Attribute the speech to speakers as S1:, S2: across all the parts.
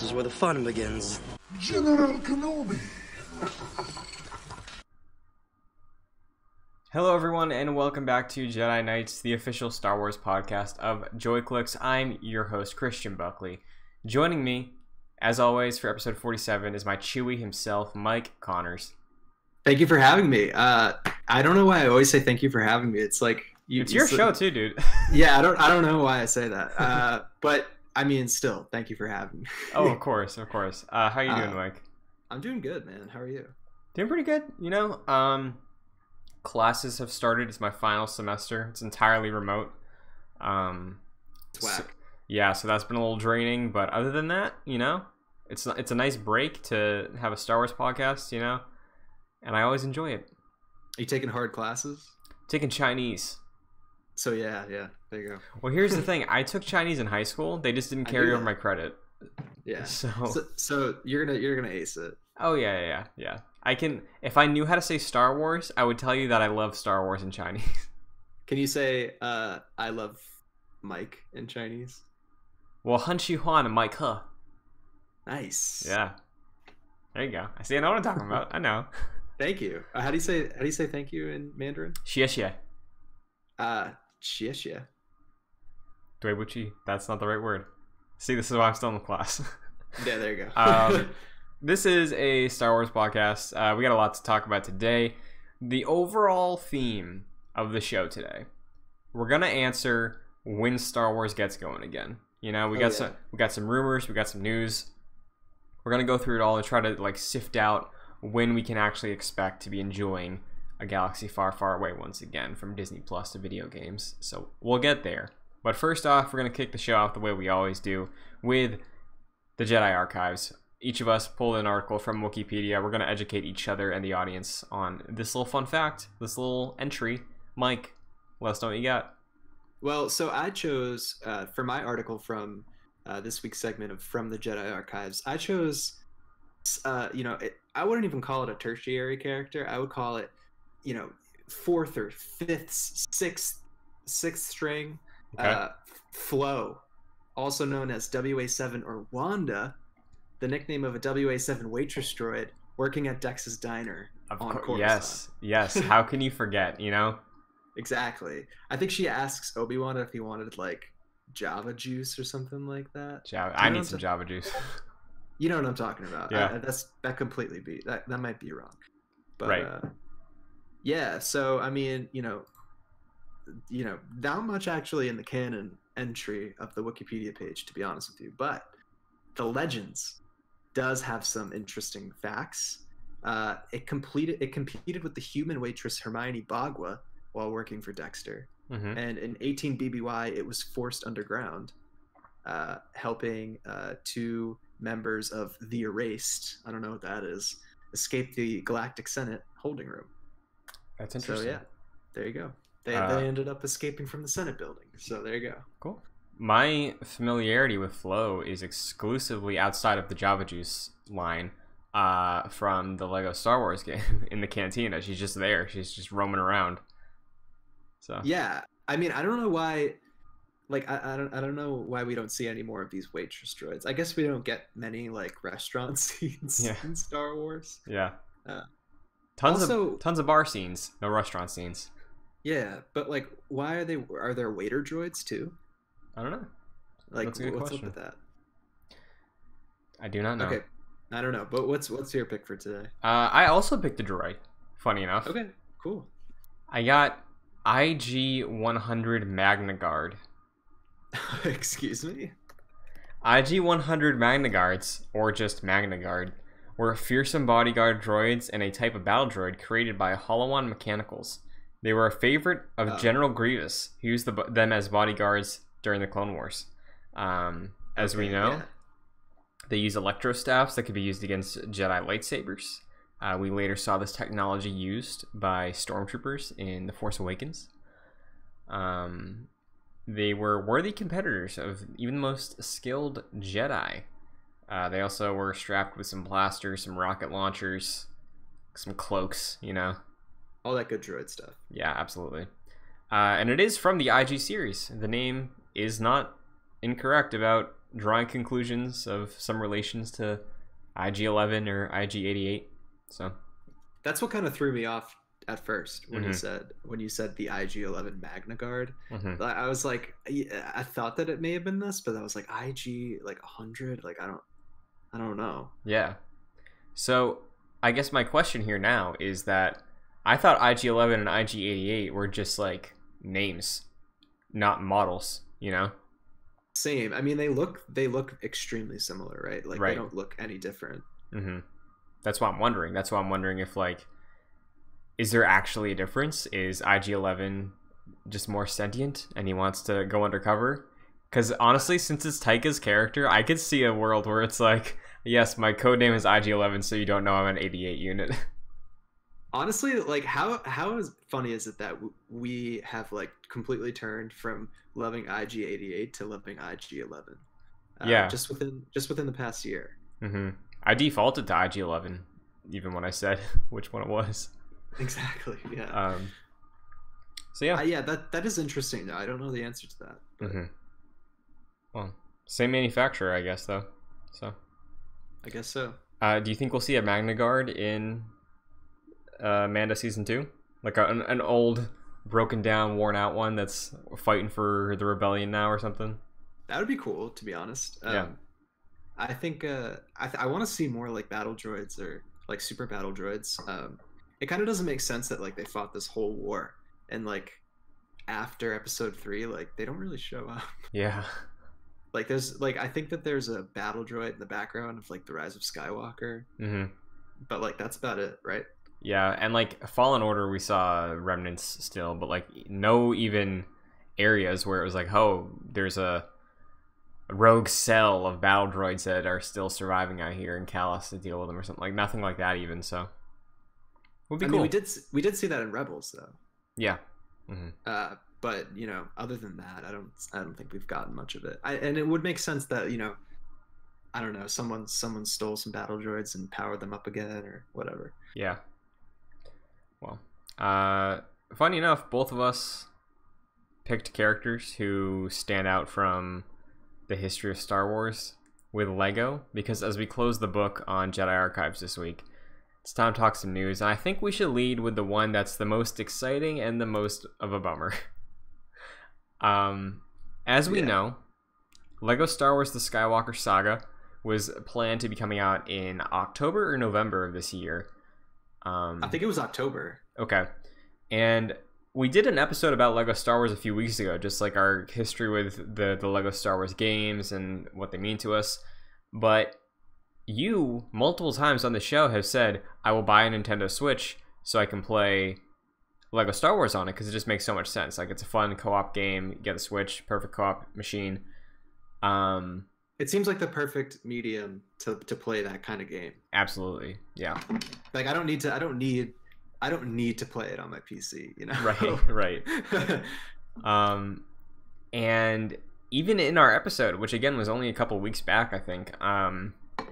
S1: This is where the fun begins.
S2: General Kenobi.
S3: Hello everyone and welcome back to Jedi Knights, the official Star Wars podcast of JoyClicks. I'm your host, Christian Buckley. Joining me, as always, for episode 47 is my Chewie himself, Mike Connors.
S4: Thank you for having me. I don't know why I always say thank you for having me. It's like
S3: it's your show too, dude.
S4: Yeah, I don't know why I say that. But I mean, still, thank you for having me.
S3: Oh, of course. How you doing, Mike?
S4: I'm doing good, man. How are you?
S3: Doing pretty good. You know, classes have started. It's my final semester. It's entirely remote.
S4: It's whack.
S3: So that's been a little draining. But other than that, you know, it's a nice break to have a Star Wars podcast. You know, and I always enjoy it.
S4: Are you taking hard classes?
S3: Taking Chinese.
S4: So yeah, there you go.
S3: Well, here's the thing. I took Chinese in high school. They just didn't carry over my credit.
S4: Yeah.
S3: So
S4: you're gonna ace it.
S3: Oh yeah. I can. If I knew how to say Star Wars, I would tell you that I love Star Wars in Chinese.
S4: Can you say I love Mike in Chinese?
S3: Well, Han Chi Huan and Mike He.
S4: Nice.
S3: Yeah. There you go. I know what I'm talking about. I know.
S4: Thank you. How do you say thank you in Mandarin?
S3: Xie xie.
S4: Xie xie.
S3: Dui wuqi. That's not the right word. See, this is why I'm still in the class.
S4: Yeah, there you go.
S3: This is a Star Wars podcast. We got a lot to talk about today. The overall theme of the show today, we're gonna answer when Star Wars gets going again. You know, we got some rumors, we got some news. We're gonna go through it all and try to sift out when we can actually expect to be enjoying a galaxy far, far away once again, from Disney Plus to video games. So we'll get there. But first off, we're gonna kick the show off the way we always do with the Jedi Archives. Each of us pulled an article from Wikipedia. We're going to educate each other and the audience on this little fun fact, this little entry. Mike, let us know what you got.
S4: Well, so I chose, for my article from this week's segment of From the Jedi Archives, I chose, I wouldn't even call it a tertiary character. I would call it, fourth or fifth, sixth string,
S3: okay.
S4: Flo, also known as WA7 or Wanda, the nickname of a WA7 waitress droid working at Dex's Diner on Coruscant.
S3: Yes. How can you forget,
S4: Exactly. I think she asks Obi-Wan if he wanted, Java juice or something like that.
S3: I need some Java juice.
S4: You know what I'm talking about.
S3: Yeah.
S4: That might be wrong. But,
S3: right.
S4: Yeah, so, I mean, not much actually in the canon entry of the Wikipedia page, to be honest with you, but the Legends does have some interesting facts. It competed with the human waitress Hermione Bagua while working for Dexter.
S3: Mm-hmm.
S4: And in 18 BBY, it was forced underground, helping two members of the Erased, I don't know what that is, escape the Galactic Senate holding room.
S3: That's interesting.
S4: So yeah, there you go. They ended up escaping from the Senate building. So there you go.
S3: Cool. My familiarity with Flo is exclusively outside of the Java Juice line from the Lego Star Wars game in the cantina. She's just there. She's just roaming around. So
S4: yeah, I mean, I don't know why. I don't know why we don't see any more of these waitress droids. I guess we don't get many restaurant scenes in Star Wars.
S3: Yeah. Tons of bar scenes, no restaurant scenes.
S4: Yeah, but why are there waiter droids too?
S3: I don't know.
S4: That's a good question. Up with that?
S3: I do not know.
S4: Okay, I don't know. But what's your pick for today?
S3: I also picked a droid. Funny enough.
S4: Okay, cool.
S3: I got IG-100 Magna Guard.
S4: Excuse me?
S3: IG-100 Magna Guards, or just Magna Guard, were fearsome bodyguard droids and a type of battle droid created by Holowan Mechanicals. They were a favorite of General Grievous, who used them as bodyguards during the Clone Wars. As we know, they use electro staffs that could be used against Jedi lightsabers. We later saw this technology used by stormtroopers in The Force Awakens. They were worthy competitors of even the most skilled Jedi. They also were strapped with some blasters, some rocket launchers, some cloaks,
S4: All that good droid stuff.
S3: Yeah, absolutely. And it is from the IG series. The name is not incorrect about drawing conclusions of some relations to IG-11 or IG-88. So
S4: that's what kind of threw me off at first when you said the IG-11 Magna Guard. I was like, I thought that it may have been this, but I was like, IG like 100, like I don't know.
S3: Yeah. So I guess my question here now is that I thought IG-11 and IG-88 were just like names, not models, you know?
S4: Same. I mean, they look extremely similar, right? Like they don't look any different.
S3: That's what I'm wondering. That's why I'm wondering if like, is there actually a difference? Is IG-11 just more sentient and he wants to go undercover? Because honestly, since it's Taika's character, I could see a world where it's like, yes, my codename is IG-11, so you don't know I'm an 88 unit.
S4: Honestly, like how funny is it that we have like completely turned from loving IG-88 to loving IG-11?
S3: Yeah,
S4: just within the past year.
S3: I defaulted to IG-11 even when I said which one it was.
S4: Exactly. Yeah.
S3: So yeah.
S4: Yeah, that is interesting. I don't know the answer to that. But...
S3: Well, same manufacturer, I guess, though. So.
S4: I guess so.
S3: Do you think we'll see a Magna Guard in Mando season 2? Like an old, broken down, worn out one that's fighting for the rebellion now or something?
S4: That would be cool, to be honest.
S3: Yeah.
S4: I think I want to see more like battle droids or like super battle droids. It kind of doesn't make sense that like they fought this whole war and like after episode 3, like they don't really show up.
S3: Yeah.
S4: Like there's like I think that there's a battle droid in the background of like the Rise of Skywalker. But like that's about it, right?
S3: Yeah, and like Fallen Order, we saw remnants still, but like no even areas where it was like, oh, there's a rogue cell of battle droids that are still surviving out here and Cal has to deal with them or something. Like nothing like that even. So would be cool.
S4: I mean, we did see that in Rebels though.
S3: Yeah.
S4: But you know, other than that, I don't think we've gotten much of it. And it would make sense that, you know, I don't know, someone stole some battle droids and powered them up again or whatever.
S3: Yeah. Well, funny enough, both of us picked characters who stand out from the history of Star Wars with Lego, because as we close the book on Jedi Archives this week, it's time to talk some news, and I think we should lead with the one that's the most exciting and the most of a bummer. As we know, Lego Star Wars The Skywalker Saga was planned to be coming out in October or November of this year.
S4: I think it was October.
S3: Okay. And we did an episode about Lego Star Wars a few weeks ago, just like our history with the Lego Star Wars games and what they mean to us. But you, multiple times on the show, have said, I will buy a Nintendo Switch so I can play Lego Star Wars on it, because it just makes so much sense. Like, it's a fun co-op game. You get a Switch, perfect co-op machine.
S4: It seems like the perfect medium to play that kind of game.
S3: Absolutely, yeah.
S4: Like I don't need to play it on my PC, you know?
S3: Right. And even in our episode, which again was only a couple weeks back, I think,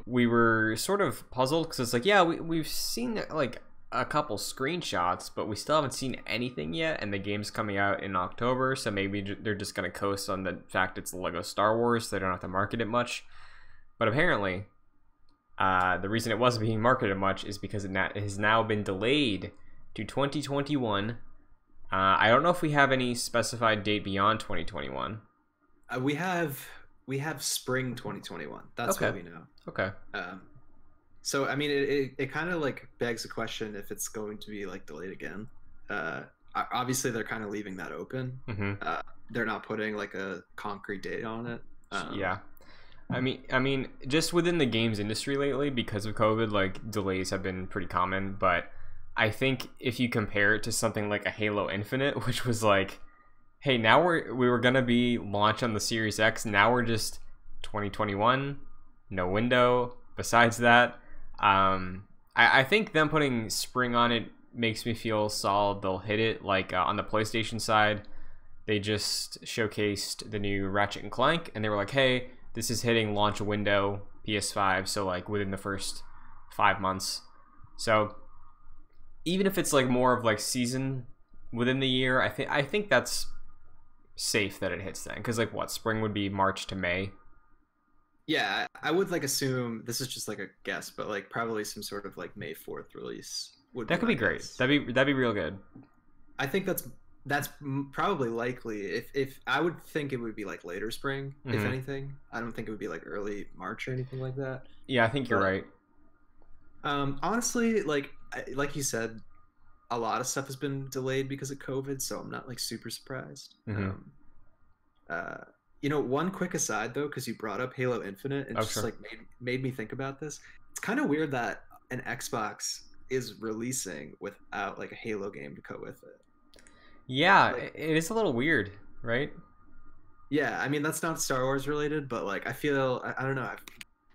S3: we were sort of puzzled because it's like, yeah, we've seen like a couple screenshots, but we still haven't seen anything yet, and the game's coming out in October, so maybe they're just going to coast on the fact it's Lego Star Wars, so they don't have to market it much. But apparently, the reason it wasn't being marketed much is because it has now been delayed to 2021. I don't know if we have any specified date beyond 2021.
S4: We have spring 2021. That's
S3: okay.
S4: What we know.
S3: Okay.
S4: So I mean, it kind of like begs the question if it's going to be like delayed again. Obviously, they're kind of leaving that open. They're not putting like a concrete date on it.
S3: Yeah. I mean, just within the games industry lately, because of COVID, like delays have been pretty common. But I think if you compare it to something like a Halo Infinite, which was like, hey, now we were gonna be launched on the Series X, now we're just 2021, no window. Besides that, I think them putting spring on it makes me feel solid they'll hit it. Like on the PlayStation side, they just showcased the new Ratchet and Clank, and they were like, hey, this is hitting launch window PS5, so like within the first 5 months. So even if it's like more of like season within the year, I think that's safe that it hits then, because like what, spring would be March to May,
S4: Yeah, I would like assume this is just like a guess, but like probably some sort of like May 4th release would
S3: That
S4: be
S3: could
S4: my
S3: be great.
S4: guess.
S3: That'd be real good.
S4: I think that's probably likely. If I would think it would be like later spring, if
S3: Mhm.
S4: anything. I don't think it would be like early March or anything like that.
S3: Yeah, I think you're
S4: But,
S3: right.
S4: Honestly, like you said, a lot of stuff has been delayed because of COVID, so I'm not like super surprised.
S3: Mhm.
S4: Uh, one quick aside though, because you brought up Halo Infinite, and
S3: Oh,
S4: just
S3: sure.
S4: like made me think about this. It's kind of weird that an Xbox is releasing without like a Halo game to go with it.
S3: Yeah,
S4: Like,
S3: it is a little weird, right?
S4: yeah, I mean that's not Star Wars related, but like I feel I don't know.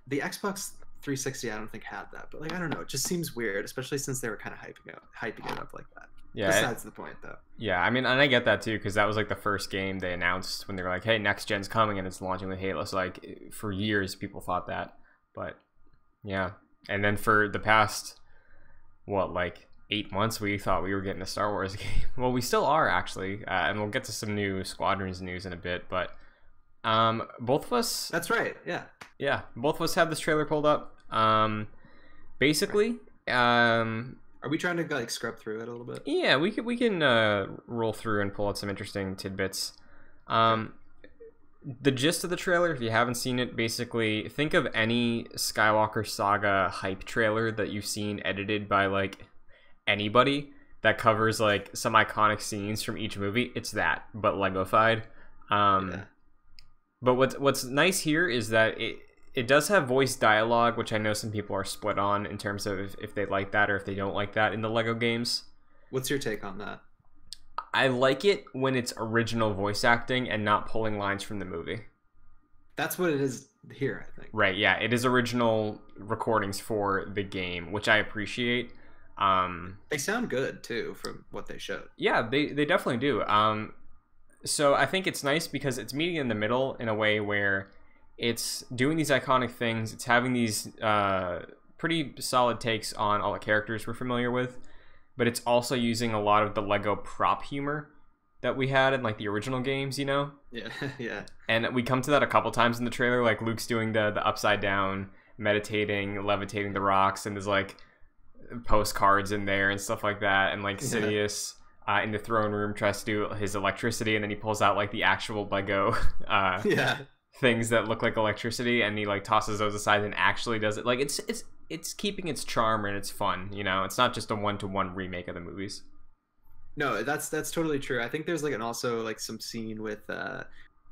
S4: The Xbox 360 I don't think had that, but like I don't know, it just seems weird, especially since they were kind of hyping it up like that.
S3: Yeah,
S4: Besides the point though.
S3: yeah. I mean, and I get that too because that was like the first game they announced when they were like, "Hey, next gen's coming and it's launching with Halo." So like for years, people thought that, but yeah. And then for the past like 8 months, we thought we were getting a Star Wars game. Well, we still are actually, and we'll get to some new Squadrons news in a bit. But both of us,
S4: That's right. Yeah.
S3: both of us have this trailer pulled up. Basically,
S4: Are we trying to like scrub through it a little bit?
S3: yeah, we can roll through and pull out some interesting tidbits. The gist of the trailer, if you haven't seen it, basically think of any Skywalker Saga hype trailer that you've seen edited by like anybody that covers like some iconic scenes from each movie. It's that, but Legofied.
S4: Yeah.
S3: But what's nice here is that it does have voice dialogue, which I know some people are split on in terms of if they like that or if they don't like that in the Lego games.
S4: What's your take on that?
S3: I like it when it's original voice acting and not pulling lines from the movie.
S4: That's what it is here, I think.
S3: Right, yeah, it is original recordings for the game, which I appreciate.
S4: They sound good too from what they showed.
S3: Yeah, they definitely do. So I think it's nice because it's meeting in the middle in a way where it's doing these iconic things. It's having these pretty solid takes on all the characters we're familiar with, but it's also using a lot of the Lego prop humor that we had in like the original games, you know?
S4: Yeah, yeah.
S3: And we come to that a couple times in the trailer, like Luke's doing the upside down, meditating, levitating the rocks, and there's like postcards in there and stuff like that, and like Sidious in the throne room tries to do his electricity, and then he pulls out like the actual Lego
S4: Yeah.
S3: things that look like electricity, and he like tosses those aside and actually does it. Like it's keeping its charm and it's fun, you know. It's not just a one-to-one remake of the movies.
S4: No, that's totally true. I think there's like also like some scene with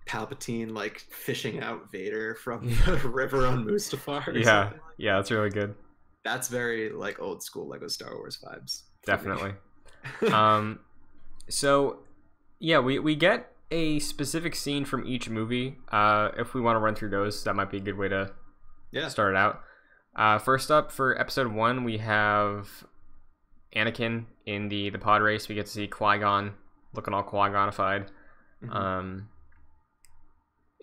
S4: Palpatine like fishing out Vader from the river on Mustafar. Or
S3: Yeah,
S4: something.
S3: yeah, that's really good.
S4: That's very like old school Lego Star Wars vibes.
S3: Definitely. So yeah, we get a specific scene from each movie. If we want to run through those, that might be a good way to start it out. First up for episode 1, we have Anakin in the pod race. We get to see Qui-Gon looking all Qui-Gonified.
S4: Mhm.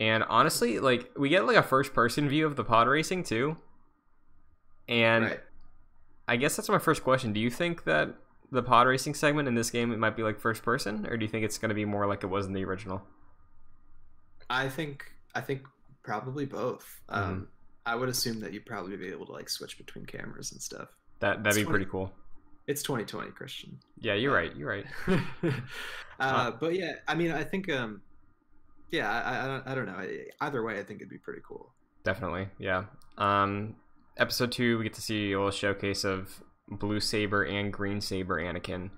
S3: And honestly, like we get like a first person view of the pod racing too. And
S4: Right.
S3: I guess that's my first question. Do you think that the pod racing segment in this game, it might be like first person, or do you think it's going to be more like it was in the original?
S4: I think probably both.
S3: Mhm.
S4: I would assume that you'd probably be able to like switch between cameras and stuff.
S3: That'd be pretty cool.
S4: It's 2020, Christian.
S3: Yeah, you're right. You're right.
S4: But yeah, I mean, I think, yeah, I don't know. Either way, I think it'd be pretty cool.
S3: Definitely. Yeah. Episode 2, we get to see a little showcase of Blue Saber and Green Saber Anakin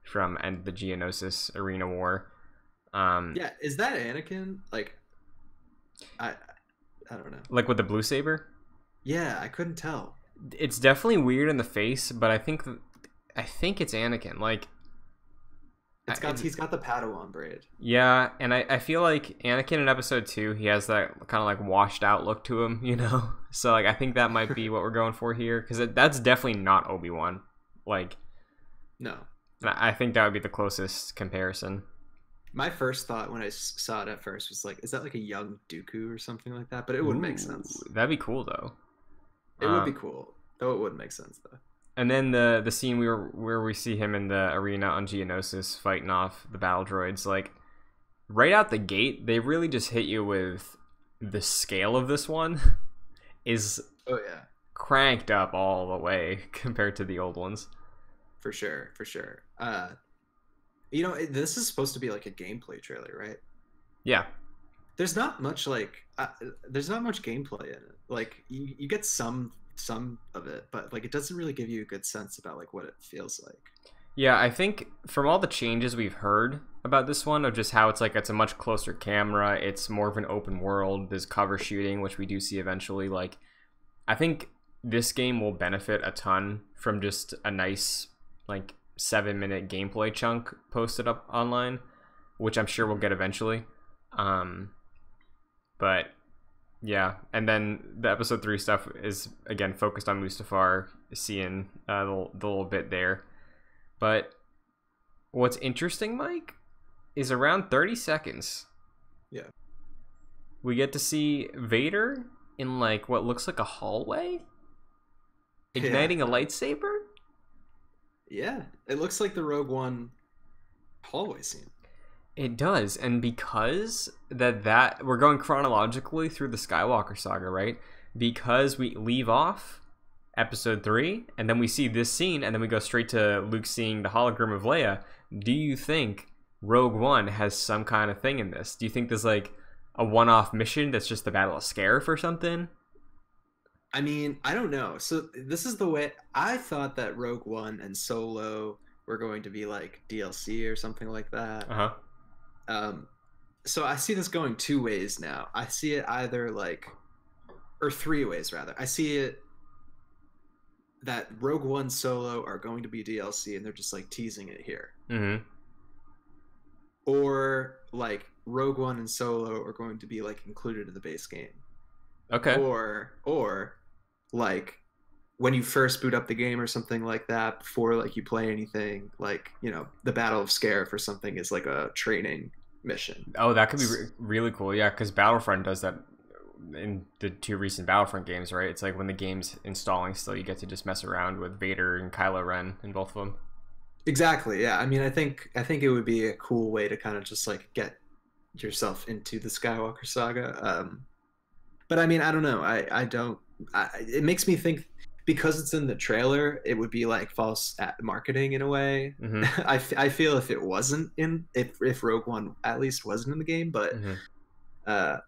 S3: from End of the Geonosis Arena War.
S4: Yeah, is that Anakin? Like, I don't know.
S3: Like with the Blue Saber?
S4: Yeah, I couldn't tell.
S3: It's definitely weird in the face, but I think it's Anakin. Like,
S4: He's got the Padawan braid.
S3: yeah, and I feel like Anakin in episode 2, he has that kind of like washed out look to him, you know? So like I think that might be what we're going for here, because that's definitely not Obi-Wan. Like,
S4: No.
S3: I think that would be the closest comparison.
S4: My first thought when I saw it at first was like, is that like a young Dooku or something like that? But it would make sense.
S3: That'd be cool though.
S4: It would be cool, though it wouldn't make sense though.
S3: And then the scene where we see him in the arena on Geonosis fighting off the battle droids, like right out the gate, they really just hit you with the scale of this one. is
S4: Oh yeah,
S3: cranked up all the way compared to the old ones.
S4: for sure, for sure. This is supposed to be like a gameplay trailer, right?
S3: Yeah.
S4: There's not much there's not much gameplay in it. Like you get some of it, but like it doesn't really give you a good sense about like what it feels like.
S3: Yeah, I think from all the changes we've heard about this one, of just how it's a much closer camera, it's more of an open world, there's cover shooting, which we do see eventually. Like, I think this game will benefit a ton from just a nice, like, 7-minute gameplay chunk posted up online, which I'm sure we'll get eventually. But yeah, and then the episode 3 stuff is again focused on Mustafar, seeing the little bit there. But what's interesting, Mike, is around 30 seconds.
S4: Yeah.
S3: We get to see Vader in like what looks like a hallway, igniting a lightsaber.
S4: Yeah, it looks like the Rogue One hallway scene.
S3: It does, and because that we're going chronologically through the Skywalker saga, right? Because we leave off episode 3, and then we see this scene, and then we go straight to Luke seeing the hologram of Leia. Do you think Rogue One has some kind of thing in this? Do you think there's like a one-off mission that's just the Battle of Scarif or something?
S4: I mean, I don't know. So this is the way I thought that Rogue One and Solo were going to be like DLC or something like that. So I see this going 2 ways now. I see it either like, or 3 ways rather. I see it that Rogue One, Solo are going to be DLC and they're just like teasing it here.
S3: Mm-hmm.
S4: Or like Rogue One and Solo are going to be like included in the base game.
S3: Okay.
S4: Or like when you first boot up the game or something like that, before like you play anything, like, you know, the Battle of Scarif or something is like a training mission.
S3: Oh, that could be really cool. Yeah, because Battlefront does that in the 2 recent Battlefront games, right? It's like when the game's installing still, you get to just mess around with Vader and Kylo Ren in both of them.
S4: Exactly. Yeah. I mean, I think it would be a cool way to kind of just like get yourself into the Skywalker saga. But I mean, I don't know. It makes me think, because it's in the trailer, it would be like false marketing in a way.
S3: Mm-hmm.
S4: I feel if it wasn't if Rogue One at least wasn't in the game, but that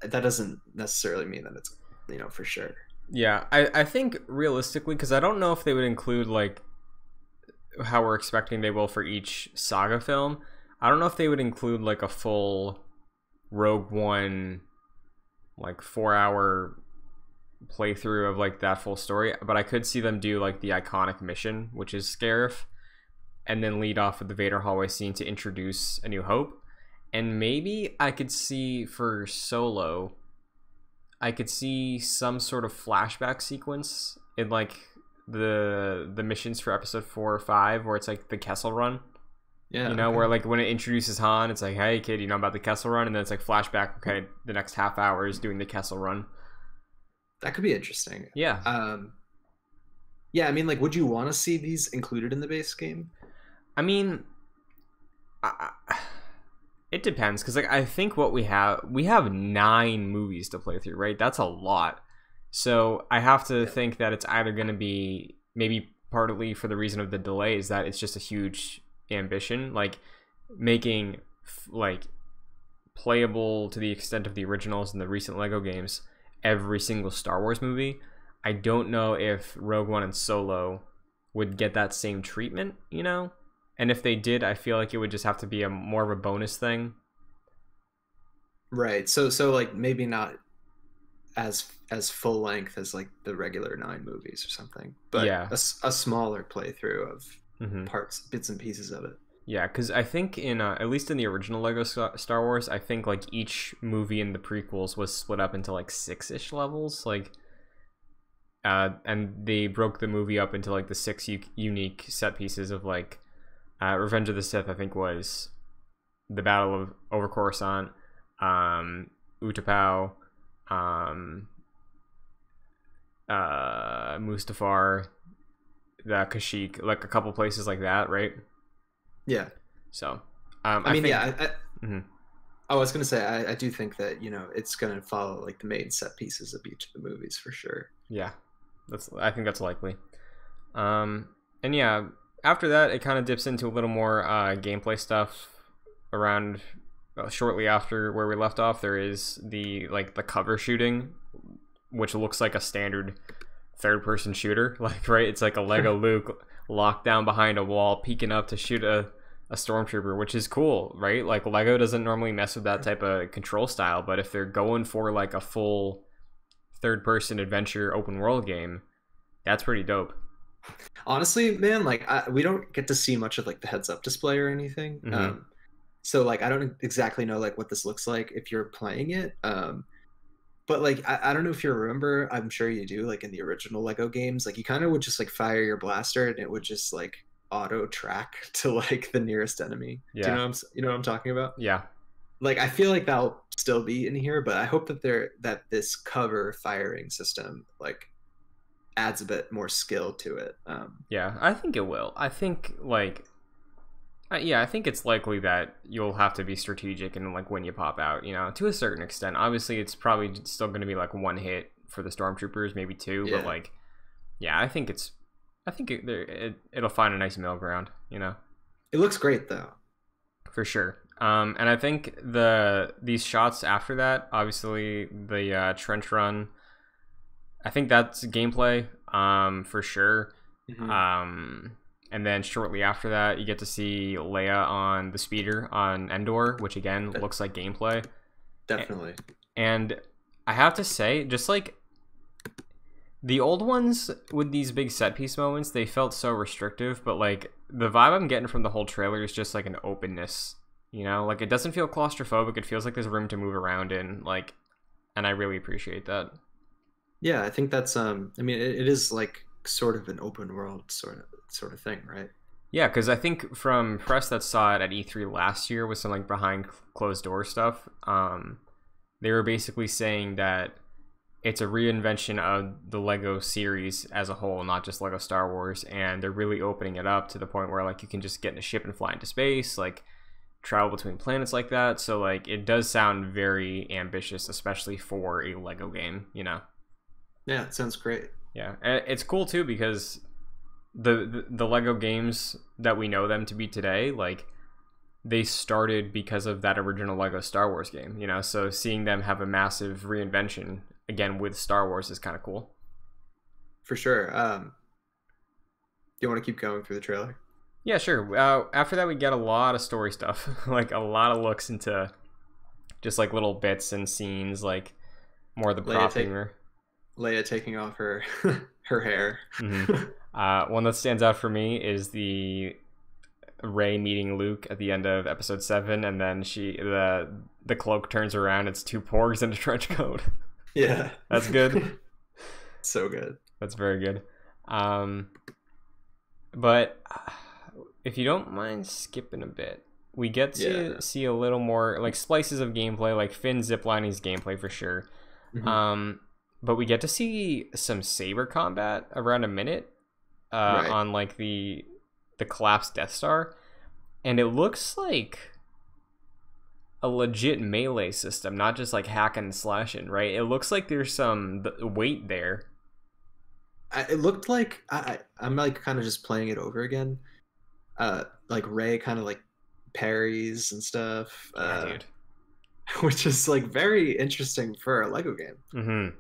S4: doesn't necessarily mean that it's, you know, for sure.
S3: Yeah, I think realistically, because I don't know if they would include like how we're expecting they will for each saga film. I don't know if they would include like a full Rogue One like 4-hour playthrough of like that full story, but I could see them do like the iconic mission, which is Scarif, and then lead off with the Vader hallway scene to introduce A New Hope. And maybe I could see for Solo, I could see some sort of flashback sequence in like the missions for episode 4 or 5, where it's like the Kessel Run.
S4: Yeah,
S3: you know, where like when it introduces Han, it's like, hey kid, you know about the Kessel Run, and then it's like flashback. Okay, the next half hour is doing the Kessel Run.
S4: That could be interesting.
S3: Yeah.
S4: Yeah, I mean, like, would you want to see these included in the base game?
S3: I mean, it depends, because like I think what we have 9 movies to play through, right? That's a lot. So I have to think that it's either going to be, maybe partly for the reason of the delay, is that it's just a huge ambition, like making like playable to the extent of the originals and the recent Lego games every single Star Wars movie. I don't know if Rogue One and Solo would get that same treatment, you know? And if they did, I feel like it would just have to be a more of a bonus thing.
S4: Right. So like maybe not as full length as like the regular 9 movies or something, but
S3: yeah,
S4: a smaller playthrough of
S3: mm-hmm.
S4: bits and pieces of it.
S3: Yeah, because I think in at least in the original Lego Star Wars, I think like each movie in the prequels was split up into like 6-ish levels, like, and they broke the movie up into like the 6 unique set pieces of like Revenge of the Sith. I think was the Battle of over Coruscant, Utapau, Mustafar, the Kashyyyk, like a couple places like that, right?
S4: Yeah.
S3: So,
S4: I mean,
S3: think,
S4: yeah.
S3: mm-hmm.
S4: I was gonna say I do think that it's gonna follow like the main set pieces of each of the movies for sure.
S3: Yeah, I think that's likely. And yeah, after that it kind of dips into a little more gameplay stuff around shortly after where we left off. There is the cover shooting, which looks like a standard third-person shooter. Like, right, it's like a Lego Luke locked down behind a wall, peeking up to shoot a stormtrooper, which is cool, right? Like, Lego doesn't normally mess with that type of control style, but if they're going for like a full third-person adventure open world game, that's pretty dope.
S4: Honestly, man, like we don't get to see much of like the heads-up display or anything.
S3: Mm-hmm.
S4: So like I don't exactly know like what this looks like if you're playing it. But like I don't know if you remember, I'm sure you do, like in the original Lego games, like you kind of would just like fire your blaster and it would just like auto track to like the nearest enemy.
S3: Yeah.
S4: Do you know what I'm talking about?
S3: Yeah.
S4: Like I feel like that'll still be in here, but I hope that this cover firing system like adds a bit more skill to it.
S3: Yeah, I think it will. I think I think it's likely that you'll have to be strategic and like when you pop out, to a certain extent. Obviously, it's probably still going to be like one hit for the stormtroopers, maybe two, but like, yeah, I think it'll find a nice middle ground.
S4: It looks great though,
S3: for sure. And I think these shots after that, obviously the trench run, I think that's gameplay, for sure.
S4: Mm-hmm.
S3: And then shortly after that, you get to see Leia on the speeder on Endor, which again looks like gameplay.
S4: Definitely.
S3: And I have to say, just like the old ones with these big set piece moments, they felt so restrictive, but like the vibe I'm getting from the whole trailer is just like an openness, like it doesn't feel claustrophobic. It feels like there's room to move around in, like, and I really appreciate that.
S4: Yeah, I think that's I mean it is like sort of an open world sort of thing, right?
S3: Yeah, because I think from press that saw it at E3 last year with some like behind closed door stuff, they were basically saying that it's a reinvention of the Lego series as a whole, not just Lego Star Wars, and they're really opening it up to the point where like you can just get in a ship and fly into space, like travel between planets like that. So like it does sound very ambitious, especially for a Lego game,
S4: Yeah, it sounds great.
S3: Yeah, and it's cool too because the Lego games that we know them to be today, like they started because of that original Lego Star Wars game, so seeing them have a massive reinvention again with Star Wars is kind of cool.
S4: For sure. Do you want to keep going through the trailer?
S3: Yeah, sure. After that we get a lot of story stuff, like a lot of looks into just like little bits and scenes, like more of the prop humor.
S4: Leia taking off her her hair.
S3: Mm-hmm. One that stands out for me is the Rey meeting Luke at the end of episode 7, and then the cloak turns around. It's 2 porgs in a trench coat.
S4: Yeah,
S3: that's good.
S4: So good.
S3: That's very good. But if you don't mind skipping a bit, we get to see a little more like slices of gameplay, like Finn ziplining's gameplay for sure. Mm-hmm. But we get to see some saber combat around a minute right. on like the collapsed Death Star, and it looks like a legit melee system, not just like hacking and slashing, right? It looks like there's some weight there.
S4: It looked like I'm like kind of just playing it over again. Like Rey kind of like parries and stuff,
S3: dude.
S4: Which is like very interesting for a Lego game.
S3: Mm-hmm.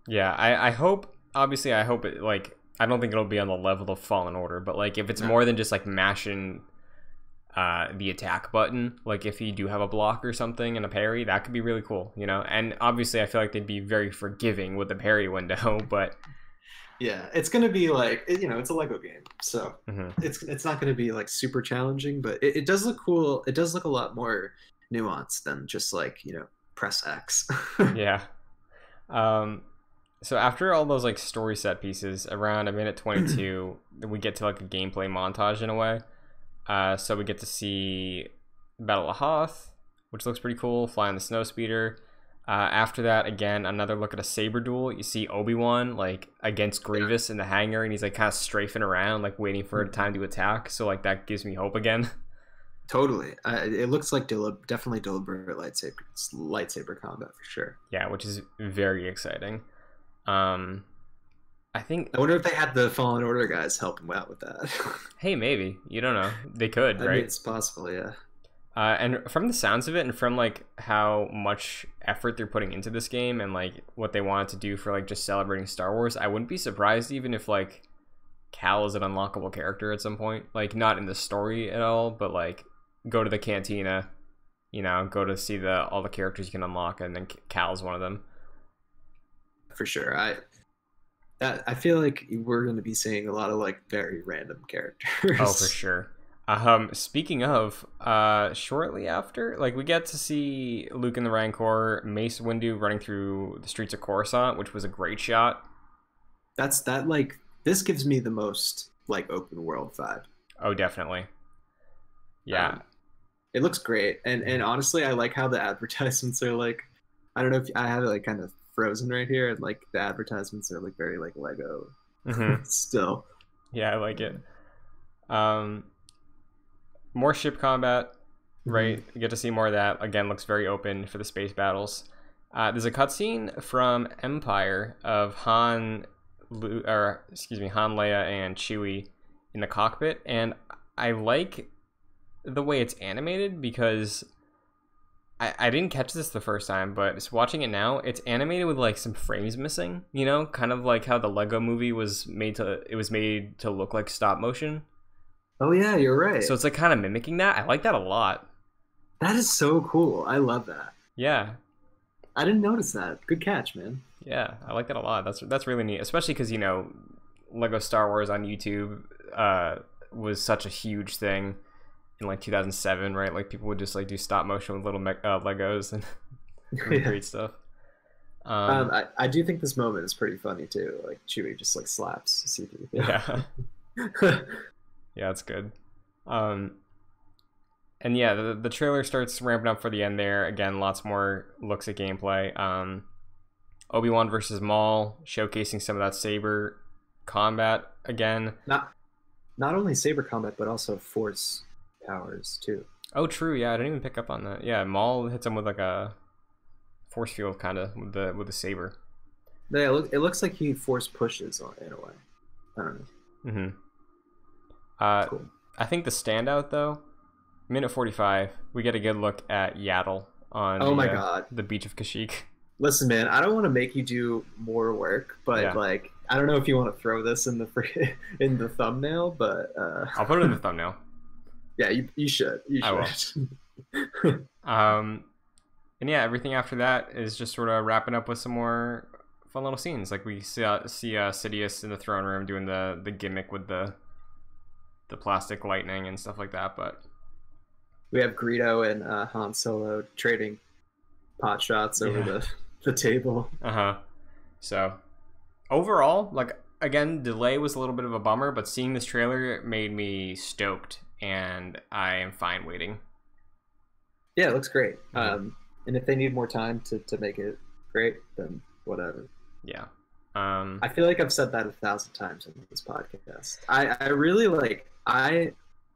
S3: Yeah, I hope. Obviously, I hope it like. I don't think it'll be on the level of Fallen Order, but like if it's more than just like mashing the attack button, like if you do have a block or something and a parry, that could be really cool, And obviously, I feel like they'd be very forgiving with the parry window, but
S4: yeah, it's gonna be like it's a Lego game, so it's not gonna be like super challenging, but it does look cool. It does look a lot more nuanced than just like press X.
S3: Yeah. So after all those like story set pieces, around a minute 22, we get to like a gameplay montage in a way. So we get to see Battle of Hoth, which looks pretty cool, flying the snowspeeder. After that, again, another look at a saber duel. You see Obi-Wan like against Grievous in the hangar, and he's like kind of strafing around, like waiting for a time to attack. So like that gives me hope again.
S4: Totally. It looks like definitely deliberate lightsaber combat for sure.
S3: Yeah, which is very exciting. I think.
S4: I wonder if they had the Fallen Order guys help him out with that.
S3: Hey, maybe, you don't know. They could,
S4: I
S3: right?
S4: mean, it's possible, yeah.
S3: And from the sounds of it, and from like how much effort they're putting into this game, and like what they wanted to do for like just celebrating Star Wars, I wouldn't be surprised even if like Cal is an unlockable character at some point. Like not in the story at all, but like go to the cantina, go to see all the characters you can unlock, and then Cal's one of them.
S4: For sure. I feel like we're going to be seeing a lot of like very random characters.
S3: Oh, for sure. Speaking of, shortly after, like we get to see Luke and the Rancor, Mace Windu running through the streets of Coruscant, which was a great shot.
S4: This gives me the most like open world vibe.
S3: Oh, definitely. Yeah.
S4: It looks great. And honestly, I like how the advertisements are like, I don't know if I have it like kind of frozen right here, and like the advertisements are like very like Lego still.
S3: Yeah, I like it. More ship combat, right? You get to see more of that. Again, looks very open for the space battles. There's a cutscene from Empire of Han, Leia and Chewie in the cockpit, and I like the way it's animated because I didn't catch this the first time, but just watching it now, it's animated with like some frames missing, kind of like how the Lego movie was made to look like stop motion.
S4: Oh yeah, you're right.
S3: So it's like kind of mimicking that. I like that a lot.
S4: That is so cool. I love that.
S3: Yeah.
S4: I didn't notice that. Good catch, man.
S3: Yeah, I like that a lot. That's really neat, especially because Lego Star Wars on YouTube was such a huge thing in like 2007, right? Like people would just like do stop motion with little Legos and great stuff.
S4: I do think this moment is pretty funny too. Like Chewie just like slaps C3.
S3: Yeah. Yeah, it's good. And yeah, the trailer starts ramping up for the end there. Again, lots more looks at gameplay. Obi-Wan versus Maul, showcasing some of that saber combat again.
S4: Not only saber combat, but also force powers too.
S3: Oh, true. Yeah, I didn't even pick up on that. Yeah, Maul hits him with like a force field kind of with the saber.
S4: Yeah, it looks like he force pushes in a way. I don't know.
S3: Cool. I think the standout though, minute 45, we get a good look at Yaddle on the beach of Kashyyyk.
S4: Listen, man, I don't want to make you do more work, but like I don't know if you want to throw this in the thumbnail, but
S3: I'll put it in the thumbnail.
S4: Yeah, you should.
S3: I will. And yeah, everything after that is just sort of wrapping up with some more fun little scenes. Like we see Sidious in the throne room doing the gimmick with the plastic lightning and stuff like that. But
S4: we have Greedo and Han Solo trading pot shots over the table.
S3: So overall, like again, delay was a little bit of a bummer, but seeing this trailer made me stoked, and I am fine waiting.
S4: Yeah, it looks great. And if they need more time to make it great, then whatever.
S3: Yeah.
S4: I feel like I've said that 1,000 times in this podcast. I really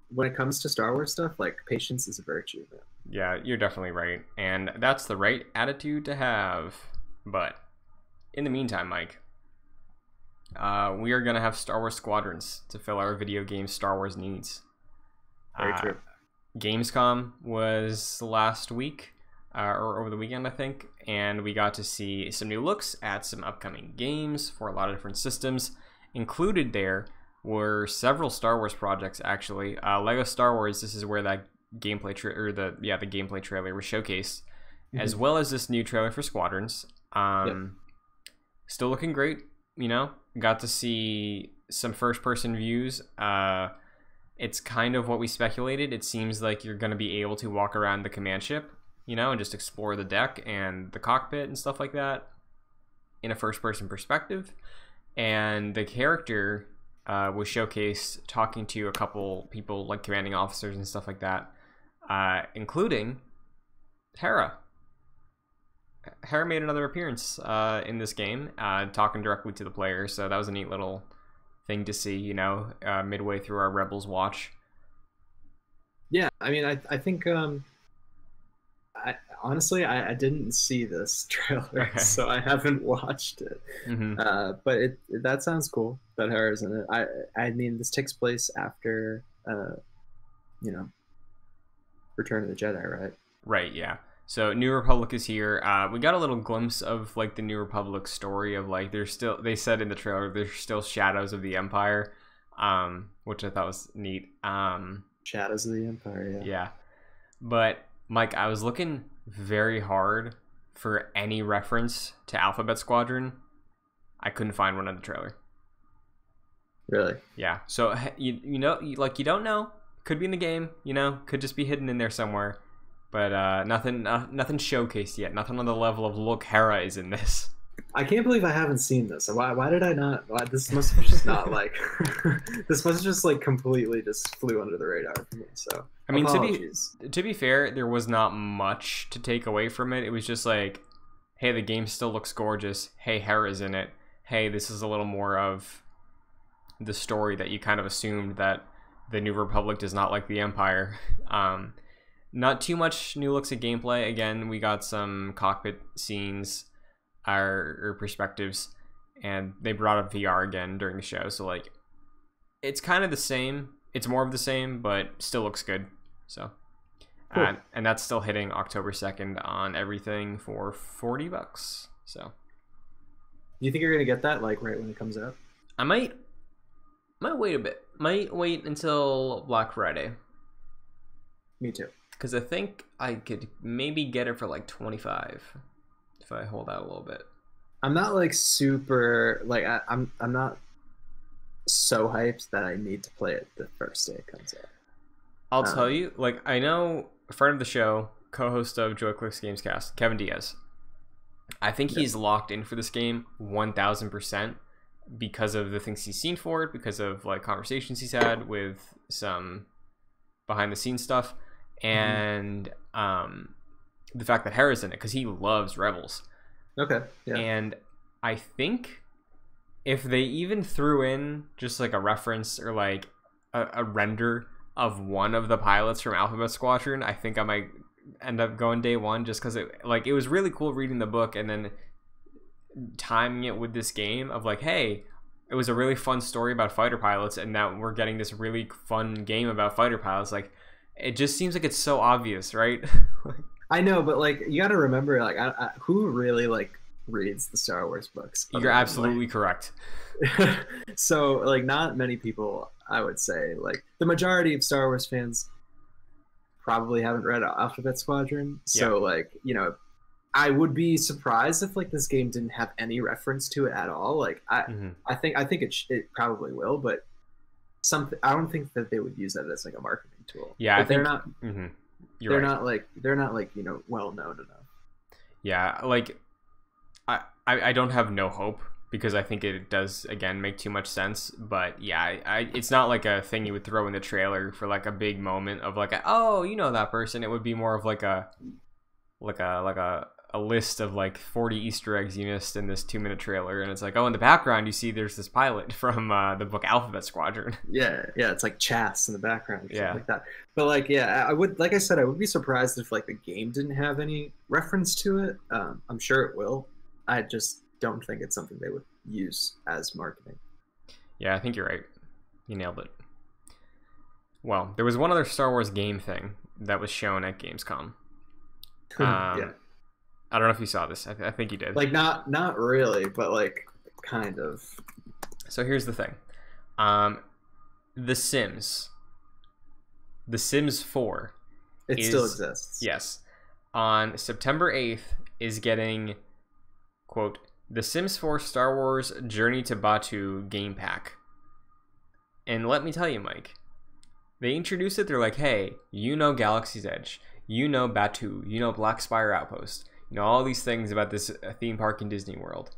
S4: when it comes to Star Wars stuff, like patience is a virtue, man.
S3: Yeah, you're definitely right. And that's the right attitude to have. But in the meantime, Mike, we are going to have Star Wars Squadrons to fill our video game Star Wars needs.
S4: Very true.
S3: Gamescom was last week, or over the weekend, I think, and we got to see some new looks at some upcoming games for a lot of different systems. Included there were several Star Wars projects, actually. Lego Star Wars, this is where that gameplay the gameplay trailer was showcased, as well as this new trailer for Squadrons. Still looking great, got to see some first-person views. It's kind of what we speculated. It seems like you're going to be able to walk around the command ship, and just explore the deck and the cockpit and stuff like that in a first-person perspective. And the character was showcased talking to a couple people, like commanding officers and stuff like that, including Hera. Hera made another appearance in this game, talking directly to the player, so that was a neat little thing to see, midway through our Rebels watch.
S4: Yeah, I mean, I think I honestly I didn't see this trailer,
S3: Okay.
S4: so I haven't watched it.
S3: Hmm.
S4: But that sounds cool. That her is in it. I mean, this takes place after you know, Return of the Jedi, right?
S3: Right, yeah. So New Republic is here. We got a little glimpse of like the New Republic story of like there's still, they said in the trailer there's still shadows of the Empire, which I thought was neat.
S4: Shadows of the Empire, yeah.
S3: Yeah. But Mike, I was looking very hard for any reference to Alphabet Squadron. I couldn't find one in the trailer.
S4: Really?
S3: Yeah. So you know, like you don't know. Could be in the game. You know, could just be hidden in there somewhere. But nothing showcased yet. Nothing on the level of look, Hera is in this.
S4: I can't believe I haven't seen this. Why did I not? This must have just not like. This must have just like completely just flew under the radar for me. So
S3: I mean,
S4: apologies.
S3: to be fair, there was not much to take away from it. It was just like, hey, the game still looks gorgeous. Hey, Hera's in it. Hey, this is a little more of the story that you kind of assumed that the New Republic does not like the Empire. Not too much new looks at gameplay. Again, we got some cockpit scenes or perspectives, and they brought up VR again during the show. So like, it's kind of the same. It's more of the same, but still looks good. So,
S4: Cool.
S3: and that's still hitting October 2nd on everything for $40. So,
S4: You think you're gonna get that like right when it comes out?
S3: I might wait a bit. Might wait until Black Friday.
S4: Me too.
S3: Because I think I could maybe get it for like 25 if I hold out a little bit.
S4: I'm not like super like I'm not so hyped that I need to play it the first day it comes out.
S3: I'll tell you, like, I know a friend of the show, co-host of JoyClicks Gamescast, Kevin Diaz. I think he's locked in for this game 1000% because of the things he's seen for it, because of like conversations he's had with some behind the scenes stuff, and the fact that Hera's in it because he loves Rebels.
S4: Okay. Yeah.
S3: And I think if they even threw in just like a reference or like a render of one of the pilots from Alphabet Squadron, I think I might end up going day one, just because it was really cool reading the book and then timing it with this game of like, hey, it was a really fun story about fighter pilots, and now we're getting this really fun game about fighter pilots. Like, it just seems like it's so obvious, right?
S4: I know, but like you got to remember, like, who really like reads the Star Wars books?
S3: You're absolutely correct.
S4: So, like, not many people, I would say, like the majority of Star Wars fans probably haven't read Alphabet Squadron. So, like, you know, I would be surprised if like this game didn't have any reference to it at all. Like, I think it probably will, but I don't think that they would use that as like a marketing tool.
S3: Yeah,
S4: but they're not.
S3: They're
S4: not like you know, well known enough.
S3: Yeah, like I don't have no hope because I think it does again make too much sense. But yeah, it's not like a thing you would throw in the trailer for like a big moment of like oh, you know that person. It would be more of like a list of like 40 Easter eggs you missed in this 2-minute trailer, and it's like, oh, in the background you see there's this pilot from the book Alphabet Squadron.
S4: Yeah, it's like chats in the background,
S3: yeah,
S4: like that. But like, yeah, I would, like I said, I would be surprised if like the game didn't have any reference to it. I'm sure it will. I just don't think it's something they would use as marketing.
S3: Yeah, I think you're right. You nailed it. Well, there was one other Star Wars game thing that was shown at Gamescom.
S4: Yeah.
S3: I don't know if you saw this. I think you did.
S4: Like, not really, but like kind of.
S3: So here's the thing. The Sims 4.
S4: It still exists.
S3: Yes. On September 8th is getting, quote, The Sims 4 Star Wars Journey to Batuu game pack. And let me tell you, Mike, they introduced it. They're like, hey, you know Galaxy's Edge. You know Batuu. You know Black Spire Outpost. You know, all these things about this theme park in Disney World.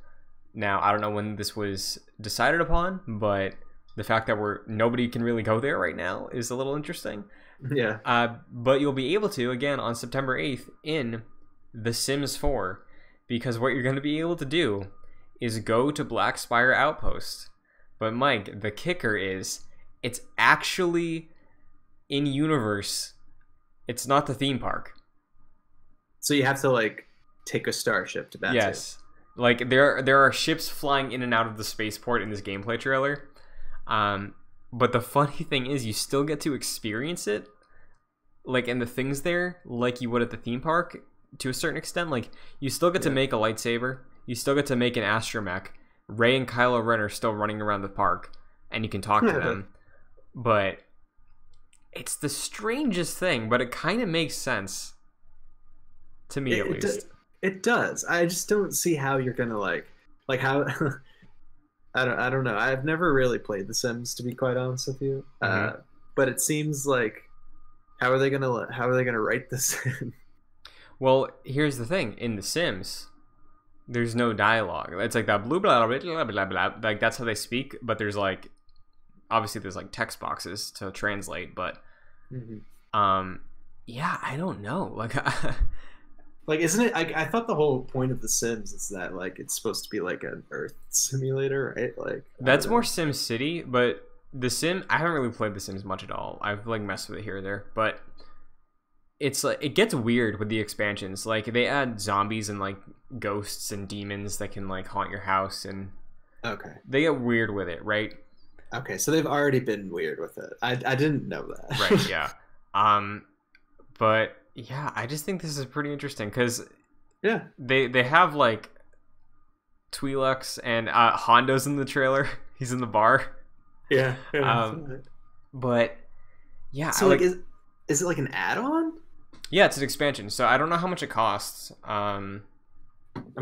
S3: Now, I don't know when this was decided upon, but the fact that nobody can really go there right now is a little interesting.
S4: Yeah.
S3: But you'll be able to, again, on September 8th in The Sims 4, because what you're going to be able to do is go to Black Spire Outpost. But, Mike, the kicker is it's actually in-universe It's not the theme park.
S4: So you have to like take a starship to Batuu.
S3: Yes. Like there are ships flying in and out of the spaceport in this gameplay trailer. But the funny thing is you still get to experience it. Like, and the things there, like you would at the theme park, to a certain extent. Like, you still get to make a lightsaber. You still get to make an astromech. Rey and Kylo Ren are still running around the park, and you can talk to them. But it's the strangest thing, but it kind of makes sense. To me, at least.
S4: It does. I just don't see how you're gonna like how. I don't know. I've never really played The Sims, to be quite honest with you. But it seems like how are they gonna write this in?
S3: Well, here's the thing. In The Sims, there's no dialogue. It's like that blah blah blah blah blah blah. Like that's how they speak. But there's like, obviously there's like text boxes to translate. But yeah, I don't know. Like,
S4: like isn't it? I thought the whole point of The Sims is that like it's supposed to be like an Earth simulator, right? Like
S3: that's more Sim City, but The Sim. I haven't really played The Sims much at all. I've like messed with it here or there, but it's like it gets weird with the expansions. Like they add zombies and like ghosts and demons that can like haunt your house, and they get weird with it, right?
S4: Okay, so they've already been weird with it. I didn't know that.
S3: Right? Yeah. But yeah, I just think this is pretty interesting because they have like Twi'leks and Hondo's in the trailer. He's in the bar.
S4: Yeah.
S3: But yeah,
S4: so like is it like an add-on?
S3: Yeah, it's an expansion. So I don't know how much it costs.
S4: I'm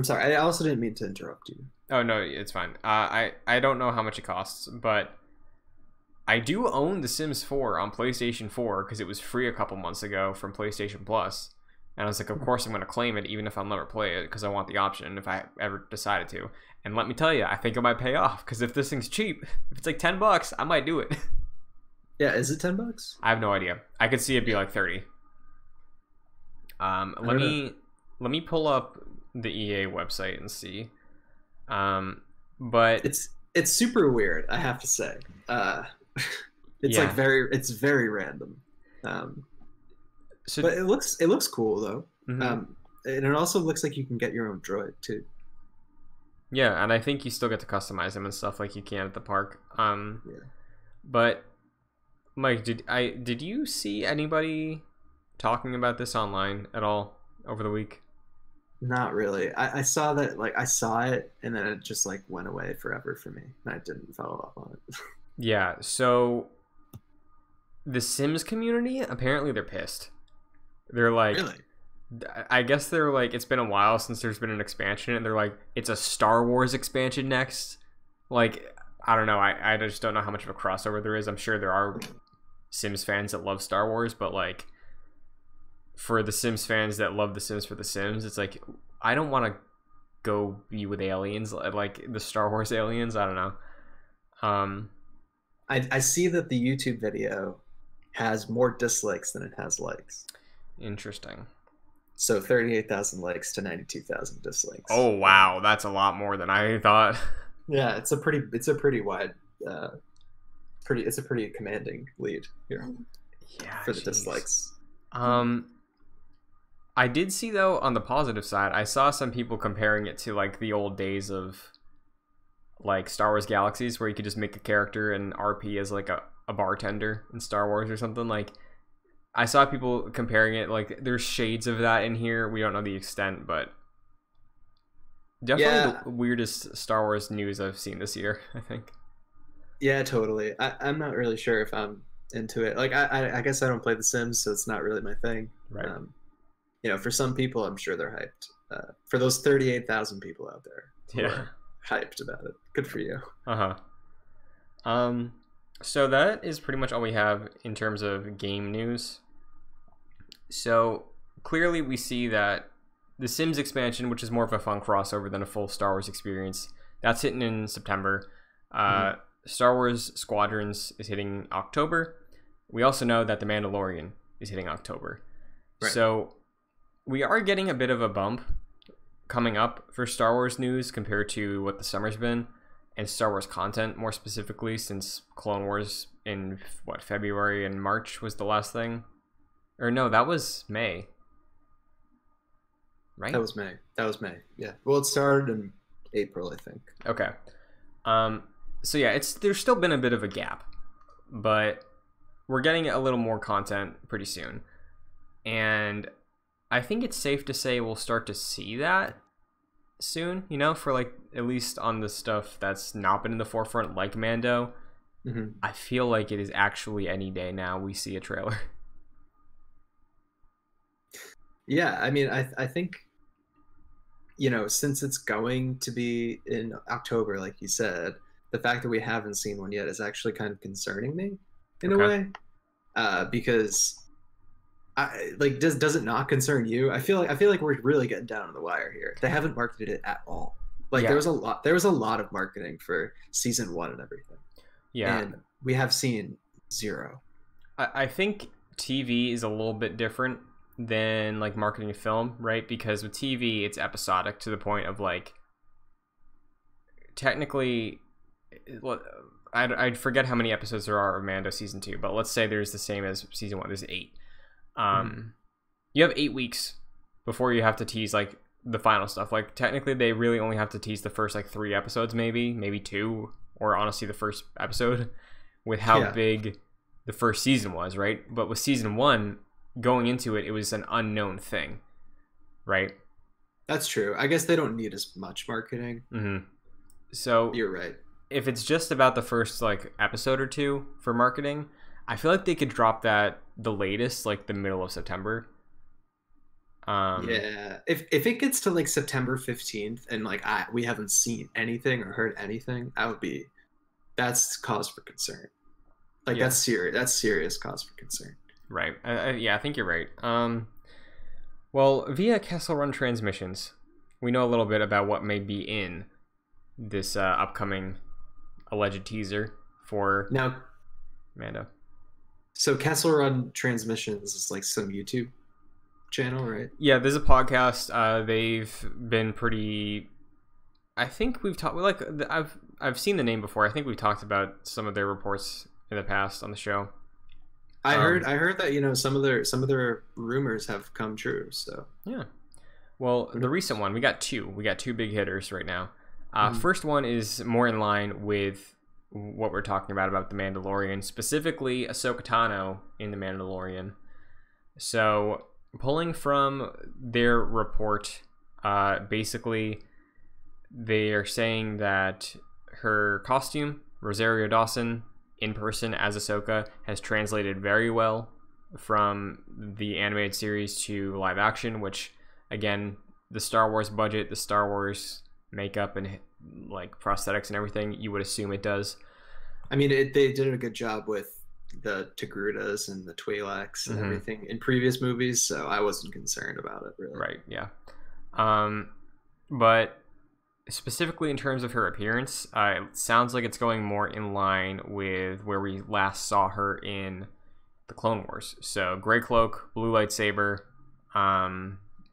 S4: sorry. I also didn't mean to interrupt you.
S3: Oh no, it's fine. I don't know how much it costs, but I do own The Sims 4 on PlayStation 4 because it was free a couple months ago from PlayStation Plus, and I was like, of course I'm going to claim it even if I'll never play it because I want the option if I ever decided to. And let me tell you, I think it might pay off because if this thing's cheap, if it's like $10, I might do it.
S4: Yeah, is it $10?
S3: I have no idea. I could see it be like 30. Let me pull up the EA website and see. But
S4: it's super weird, I have to say. It's like it's very random.
S3: So,
S4: but it looks cool though. And it also looks like you can get your own droid too.
S3: Yeah, and I think you still get to customize them and stuff like you can at the park. But Mike, did you see anybody talking about this online at all over the week?
S4: Not really. I saw that, like I saw it and then it just like went away forever for me and I didn't follow up on it.
S3: Yeah, so the Sims community, apparently they're pissed. They're like,
S4: really?
S3: I guess they're like, it's been a while since there's been an expansion and they're like, it's a Star Wars expansion next. Like, I don't know. I just don't know how much of a crossover there is. I'm sure there are Sims fans that love Star Wars, but like for the Sims fans that love the Sims for the Sims, it's like, I don't want to go be with aliens, like the Star Wars aliens. I don't know.
S4: I see that the YouTube video has more dislikes than it has likes.
S3: Interesting.
S4: So 38,000 likes to 92,000 dislikes.
S3: Oh wow, that's a lot more than I thought.
S4: Yeah, it's a pretty wide, it's a pretty commanding lead here.
S3: Yeah,
S4: for the dislikes.
S3: I did see though on the positive side, I saw some people comparing it to like the old days of like Star Wars Galaxies where you could just make a character and RP as like a bartender in Star Wars or something. Like I saw people comparing it, like there's shades of that in here. We don't know the extent, but definitely the weirdest Star Wars news I've seen this year, I think.
S4: Yeah, totally. I'm not really sure if I'm into it. Like I guess I don't play The Sims, so it's not really my thing.
S3: Right.
S4: You know, for some people, I'm sure they're hyped. For those 38,000 people out there who are hyped about it, good for you.
S3: So that is pretty much all we have in terms of game news. So clearly we see that the Sims expansion, which is more of a fun crossover than a full Star Wars experience, that's hitting in September. Star Wars Squadrons is hitting October. We also know that The Mandalorian is hitting October. Right. So we are getting a bit of a bump coming up for Star Wars news compared to what the summer's been, and Star Wars content more specifically, since Clone Wars in February and March was the last thing. Or no, that was May. Right?
S4: That was May. Yeah. Well, it started in April, I think.
S3: Okay. So yeah, there's still been a bit of a gap, but we're getting a little more content pretty soon. And I think it's safe to say we'll start to see that soon, you know, for like at least on the stuff that's not been in the forefront, like Mando. I feel like it is actually any day now we see a trailer.
S4: Yeah, I mean, I think, you know, since it's going to be in October, like you said, the fact that we haven't seen one yet is actually kind of concerning me in a way, because does it not concern you? I feel like we're really getting down on the wire here. They haven't marketed it at all. Like there was a lot of marketing for season 1 and everything. Yeah, and we have seen zero.
S3: I think TV is a little bit different than like marketing a film, right? Because with TV, it's episodic to the point of like, technically, I forget how many episodes there are of Mando season 2, but let's say there's the same as season 1. There's 8. You have 8 weeks before you have to tease like the final stuff. Like technically, they really only have to tease the first like 3 episodes, maybe 2, or honestly the first episode, with how big the first season was, right? But with season 1, going into it, it was an unknown thing, right?
S4: That's true. I guess they don't need as much marketing.
S3: So
S4: you're right.
S3: If it's just about the first like episode or 2 for marketing, I feel like they could drop that the latest like the middle of September.
S4: Yeah, if it gets to like September 15th and like we haven't seen anything or heard anything, that's cause for concern. Like that's serious cause for concern.
S3: Right. I think you're right. Well, via Kessel Run transmissions, we know a little bit about what may be in this upcoming alleged teaser for
S4: now
S3: Mando.
S4: So Kessel Run transmissions is like some YouTube channel, right?
S3: Yeah, there's a podcast. They've been pretty. I think we've talked. Like I've seen the name before. I think we've talked about some of their reports in the past on the show.
S4: I heard that, you know, some of their rumors have come true. So
S3: yeah. Well, the recent one, we got two big hitters right now. First one is more in line with what we're talking about the Mandalorian, specifically Ahsoka Tano in the Mandalorian. So pulling from their report, basically they are saying that her costume, Rosario Dawson, in person as Ahsoka, has translated very well from the animated series to live action, which again, the Star Wars budget, the Star Wars makeup and like prosthetics and everything, you would assume it does.
S4: I mean, they did a good job with the Togrutas and the Twi'leks and everything in previous movies, so I wasn't concerned about it really.
S3: Right, yeah. But specifically in terms of her appearance, it sounds like it's going more in line with where we last saw her in the Clone Wars. So gray cloak, blue lightsaber,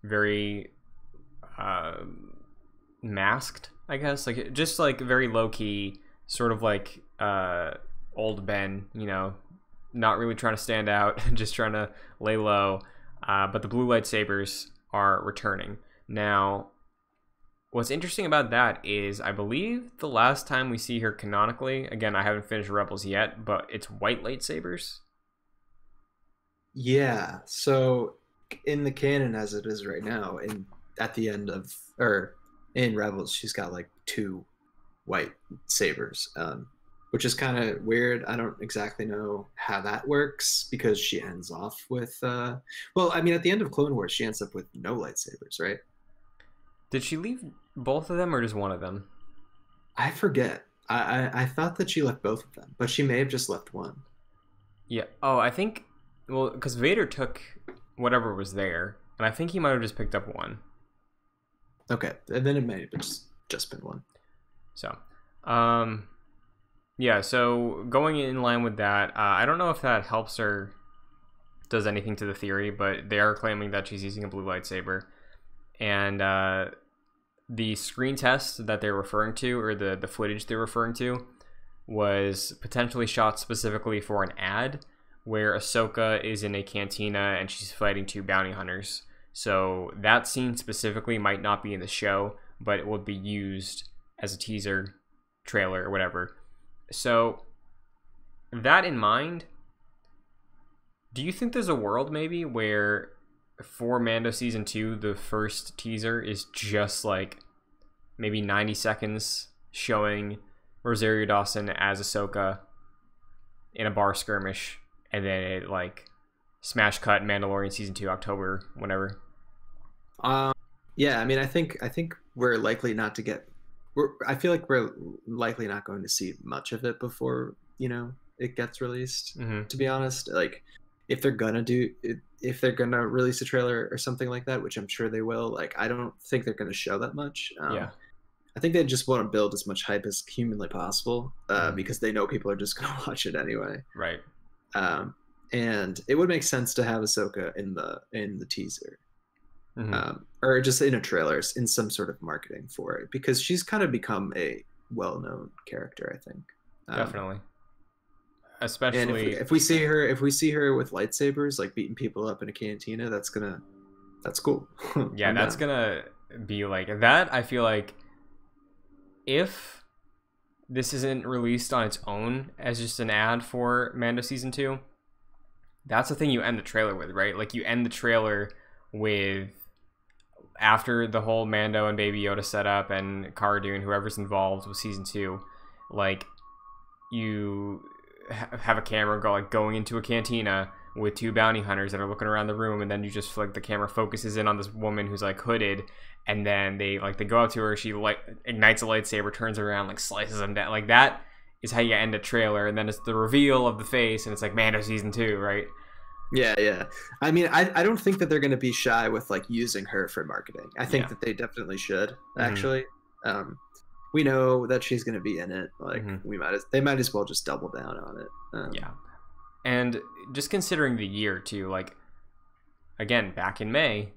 S3: very masked, I guess, like just like very low key, sort of like old Ben, you know, not really trying to stand out, just trying to lay low. But the blue lightsabers are returning now. What's interesting about that is I believe the last time we see her canonically, again, I haven't finished Rebels yet, but it's white lightsabers.
S4: Yeah, so in the canon as it is right now, at the end of, or in Rebels, she's got like 2 white sabers, which is kind of weird. I don't exactly know how that works because she ends off with, well, I mean, at the end of Clone Wars, she ends up with no lightsabers, right?
S3: Did she leave both of them or just one of them?
S4: I forget. I thought that she left both of them, but she may have just left one.
S3: Yeah. Oh, I think, well, because Vader took whatever was there, and I think he might have just picked up one.
S4: Okay, and then it may have just been one.
S3: So, yeah, so going in line with that, I don't know if that helps or does anything to the theory, but they are claiming that she's using a blue lightsaber. And the screen test that they're referring to, or the footage they're referring to, was potentially shot specifically for an ad, where Ahsoka is in a cantina and she's fighting 2 bounty hunters. So that scene specifically might not be in the show, but it will be used as a teaser trailer or whatever. So that in mind, do you think there's a world maybe where for Mando season 2 the first teaser is just like maybe 90 seconds showing Rosario Dawson as Ahsoka in a bar skirmish, and then it like smash cut Mandalorian season 2 October whenever?
S4: Yeah, I mean, I think we're likely not to get. I feel like we're likely not going to see much of it before it gets released.
S3: Mm-hmm.
S4: To be honest, like if they're gonna release a trailer or something like that, which I'm sure they will, like I don't think they're gonna show that much.
S3: Yeah.
S4: I think they just want to build as much hype as humanly possible, because they know people are just gonna watch it anyway.
S3: Right.
S4: And it would make sense to have Ahsoka in the teaser.
S3: Mm-hmm.
S4: Or just in a trailer, in some sort of marketing for it, because she's kind of become a well-known character, I think.
S3: Definitely. Especially,
S4: and if we see her with lightsabers, like beating people up in a cantina, that's cool.
S3: Yeah, that's gonna be like that. I feel like if this isn't released on its own as just an ad for Mando season 2, that's the thing you end the trailer with, right? Like you end the trailer with, after the whole Mando and Baby Yoda setup and Cara Dune, whoever's involved with season 2, like you have a camera going into a cantina with 2 bounty hunters that are looking around the room, and then you just like the camera focuses in on this woman who's like hooded, and then they go up to her, she like ignites a lightsaber, turns around, like slices them down. Like that is how you end a trailer, and then it's the reveal of the face, and it's like Mando season 2, right?
S4: Yeah. I mean, I don't think that they're going to be shy with like using her for marketing. I think that they definitely should, actually. We know that she's going to be in it. Like they might as well just double down on it.
S3: Yeah. And just considering the year too, like again, back in May,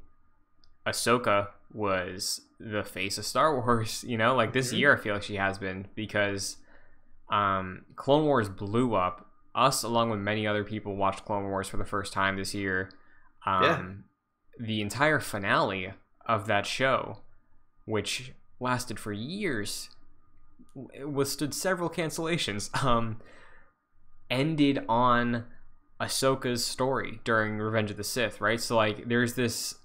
S3: Ahsoka was the face of Star Wars, like this year I feel like she has been, because Clone Wars blew up. Us, along with many other people, watched Clone Wars for the first time this year. The entire finale of that show, which lasted for years, withstood several cancellations, ended on Ahsoka's story during Revenge of the Sith, right? So like there's this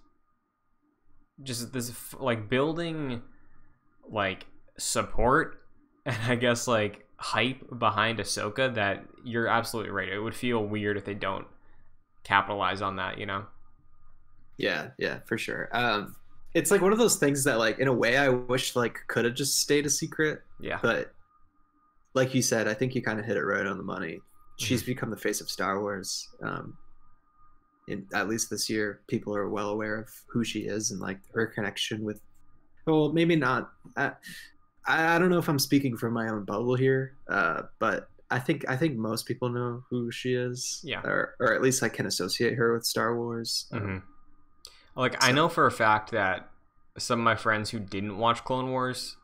S3: like building like support and I guess like hype behind Ahsoka that you're absolutely right. It would feel weird if they don't capitalize on that,
S4: Yeah, for sure. It's like one of those things that like in a way I wish like could have just stayed a secret.
S3: Yeah.
S4: But like you said, I think you kind of hit it right on the money. She's become the face of Star Wars. At least this year, people are well aware of who she is and like her connection with. Well, maybe not. I don't know if I'm speaking from my own bubble here, but I think most people know who she is.
S3: Yeah.
S4: Or at least I can associate her with Star Wars.
S3: I know for a fact that some of my friends who didn't watch Clone Wars,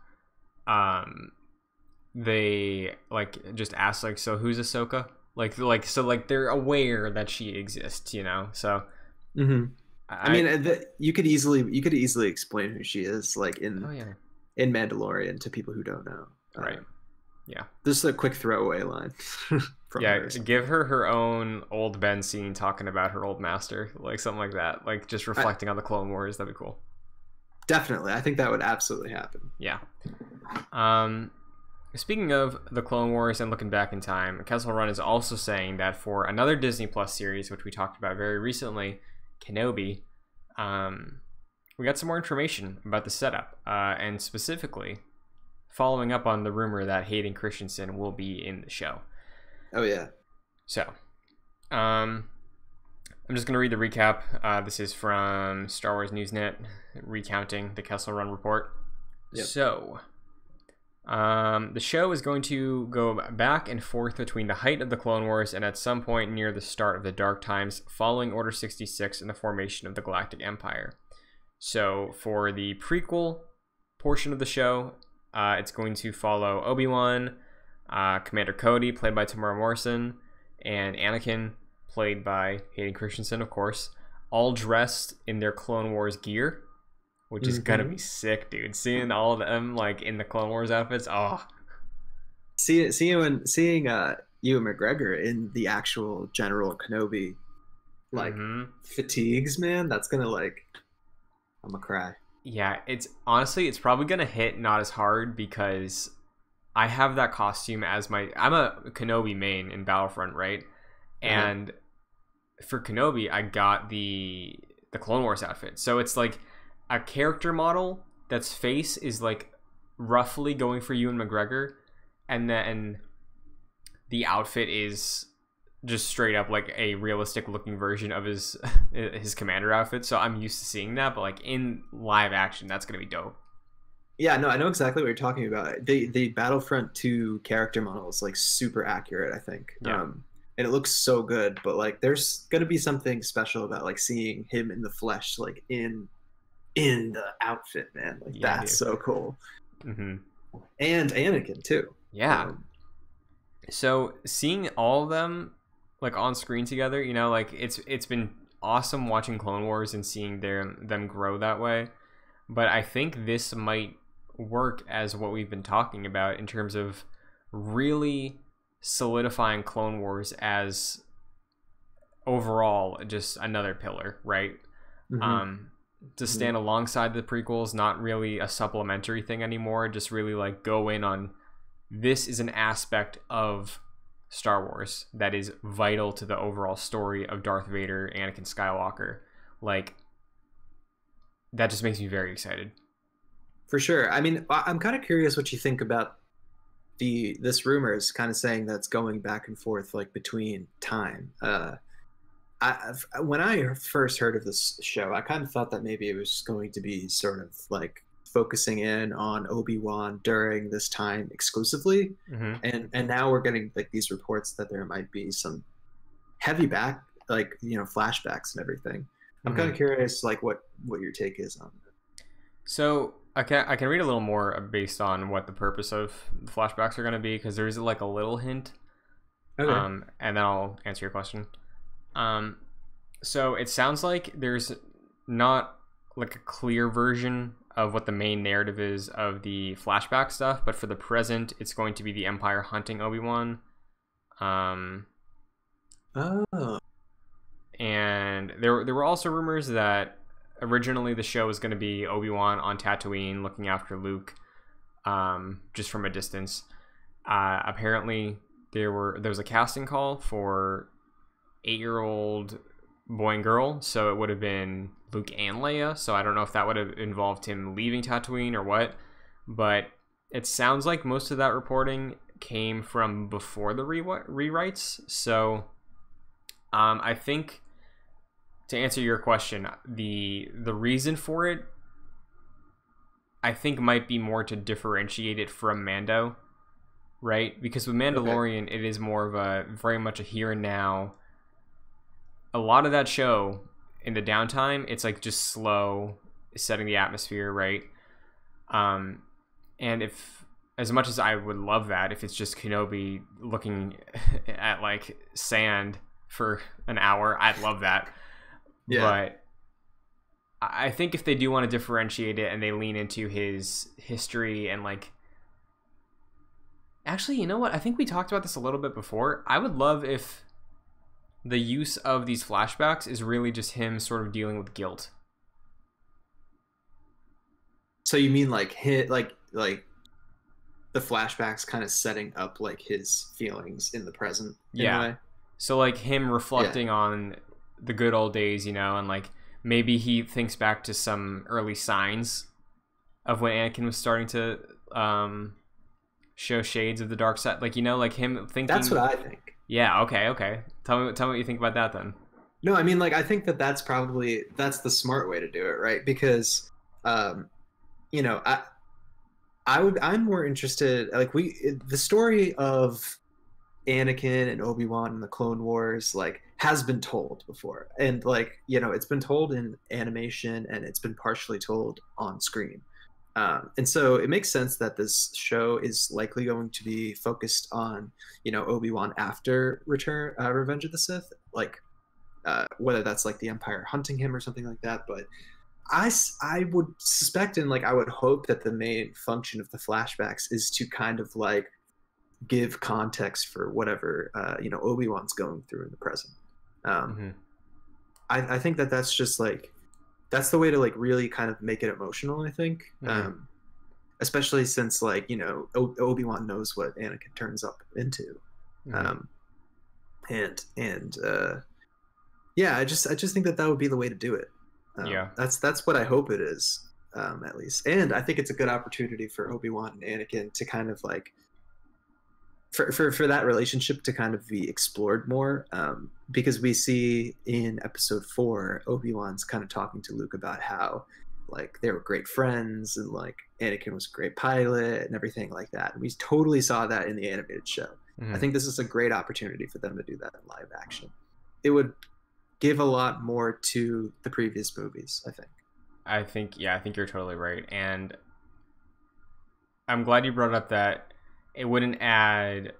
S3: they like just asked like, so who's Ahsoka? Like they're aware that she exists, So.
S4: I mean, you could easily explain who she is, like in Mandalorian to people who don't know.
S3: Right. Yeah.
S4: This is a quick throwaway line.
S3: Give her own old Ben scene talking about her old master, like something like that, like just reflecting on the Clone Wars. That'd be cool.
S4: Definitely, I think that would absolutely happen.
S3: Yeah. Speaking of the Clone Wars and looking back in time, Kessel Run is also saying that for another Disney Plus series, which we talked about very recently, Kenobi, we got some more information about the setup, and specifically following up on the rumor that Hayden Christensen will be in the show.
S4: Oh, yeah.
S3: So, I'm just going to read the recap. This is from Star Wars Newsnet, recounting the Kessel Run report. Yep. So, the show is going to go back and forth between the height of the Clone Wars and at some point near the start of the Dark Times following Order 66 and the formation of the Galactic Empire. So for the prequel portion of the show, it's going to follow Obi-Wan, Commander Cody, played by Tamara Morrison, and Anakin, played by Hayden Christensen, of course, all dressed in their Clone Wars gear, which is gonna be sick, dude. Seeing all of them like in the Clone Wars outfits, oh.
S4: Seeing Ewan McGregor in the actual General Kenobi like fatigues, man, that's gonna like, I'm gonna cry.
S3: Yeah, it's honestly, it's probably gonna hit not as hard because I have that costume as I'm a Kenobi main in Battlefront, right? And for Kenobi, I got the Clone Wars outfit. So it's like a character model that's face is like roughly going for Ewan McGregor, and then the outfit is just straight up like a realistic looking version of his commander outfit. So I'm used to seeing that, but like in live action, that's gonna be dope.
S4: Yeah, no, I know exactly what you're talking about. The Battlefront 2 character model is like super accurate, I think.
S3: Yeah.
S4: And it looks so good, but like there's gonna be something special about like seeing him in the flesh, like in the outfit, man. Like that's so cool. And Anakin too.
S3: Yeah. So seeing all of them like on screen together, you know, like it's been awesome watching Clone Wars and seeing them grow that way. But I think this might work as what we've been talking about in terms of really solidifying Clone Wars as overall just another pillar, right? To stand alongside the prequels, not really a supplementary thing anymore, just really like go in on this is an aspect of Star Wars that is vital to the overall story of Darth Vader, Anakin Skywalker. Like, that just makes me very excited.
S4: For sure. I mean, I'm kind of curious what you think about this rumor is kind of saying that's going back and forth like between time. When I first heard of this show, I kind of thought that maybe it was going to be sort of like focusing in on Obi-Wan during this time exclusively, and now we're getting like these reports that there might be some heavy flashbacks and everything. I'm kind of curious like what your take is on it.
S3: So I can read a little more based on what the purpose of the flashbacks are going to be, because there's like a little hint. And then I'll answer your question. So it sounds like there's not like a clear version of what the main narrative is of the flashback stuff, but for the present, it's going to be the Empire hunting Obi-Wan. And there were also rumors that originally the show was going to be Obi-Wan on Tatooine looking after Luke, just from a distance. Apparently, there was a casting call for 8-year-old boy and girl, so it would have been Luke and Leia. So I don't know if that would have involved him leaving Tatooine or what, but it sounds like most of that reporting came from before the rewrites. So I think, to answer your question, the reason for it, I think, might be more to differentiate it from Mando, right? Because with Mandalorian, it is more of a very much a here and now. A lot of that show in the downtime, it's like just slow setting the atmosphere, right? And if, as much as I would love that, if it's just Kenobi looking at like sand for an hour, I'd love that. But I think if they do want to differentiate it and they lean into his history and like, actually, you know what? I think we talked about this a little bit before. I would love if the use of these flashbacks is really just him sort of dealing with guilt.
S4: So you mean like the flashbacks kind of setting up like his feelings in the present? In a way?
S3: So like him reflecting on the good old days, you know, and like maybe he thinks back to some early signs of when Anakin was starting to show shades of the dark side, like, you know, like him thinking.
S4: That's what I think.
S3: Yeah. Okay. Tell me what you think about that then.
S4: No, I mean, like, I think that's the smart way to do it, right? Because, you know, I'm more interested, like, the story of Anakin and Obi-Wan in the Clone Wars, like, has been told before, and like, you know, it's been told in animation and it's been partially told on screen. And so it makes sense that this show is likely going to be focused on, you know, Obi-Wan after Revenge of the Sith, like whether that's like the Empire hunting him or something like that. But I would suspect and like I would hope that the main function of the flashbacks is to kind of like give context for whatever Obi-Wan's going through in the present. I think that's just like that's the way to like really kind of make it emotional, I think. Especially since like Obi-Wan knows what Anakin turns up into. Yeah, I just think that would be the way to do it. That's what I hope it is, at least. And I think it's a good opportunity for Obi-Wan and Anakin to kind of like for that relationship to kind of be explored more, because we see in episode 4 Obi-Wan's kind of talking to Luke about how like they were great friends and like Anakin was a great pilot and everything like that, and we totally saw that in the animated show. I think this is a great opportunity for them to do that in live action. It would give a lot more to the previous movies, I think. I think you're totally right, and I'm glad you brought up that it wouldn't add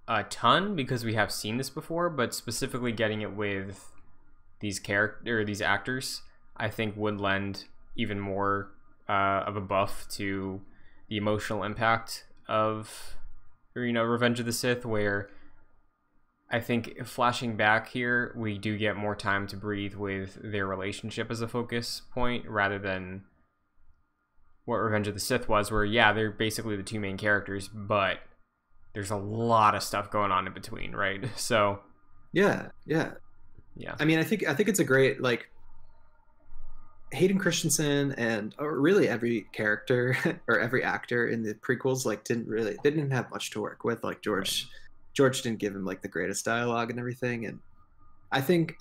S4: a ton because we have seen this before, but specifically getting it with these actors, I think would lend even more of a buff to the emotional impact of Revenge of the Sith, where I think flashing back here, we do get more time to breathe with their relationship as a focus point rather than what Revenge of the Sith was, where they're basically the two main characters, but there's a lot of stuff going on in between, right? So yeah. I mean, I think it's a great like Hayden Christensen and really every character or every actor in the prequels like they didn't have much to work with. Like George didn't give him like the greatest dialogue and everything, and I think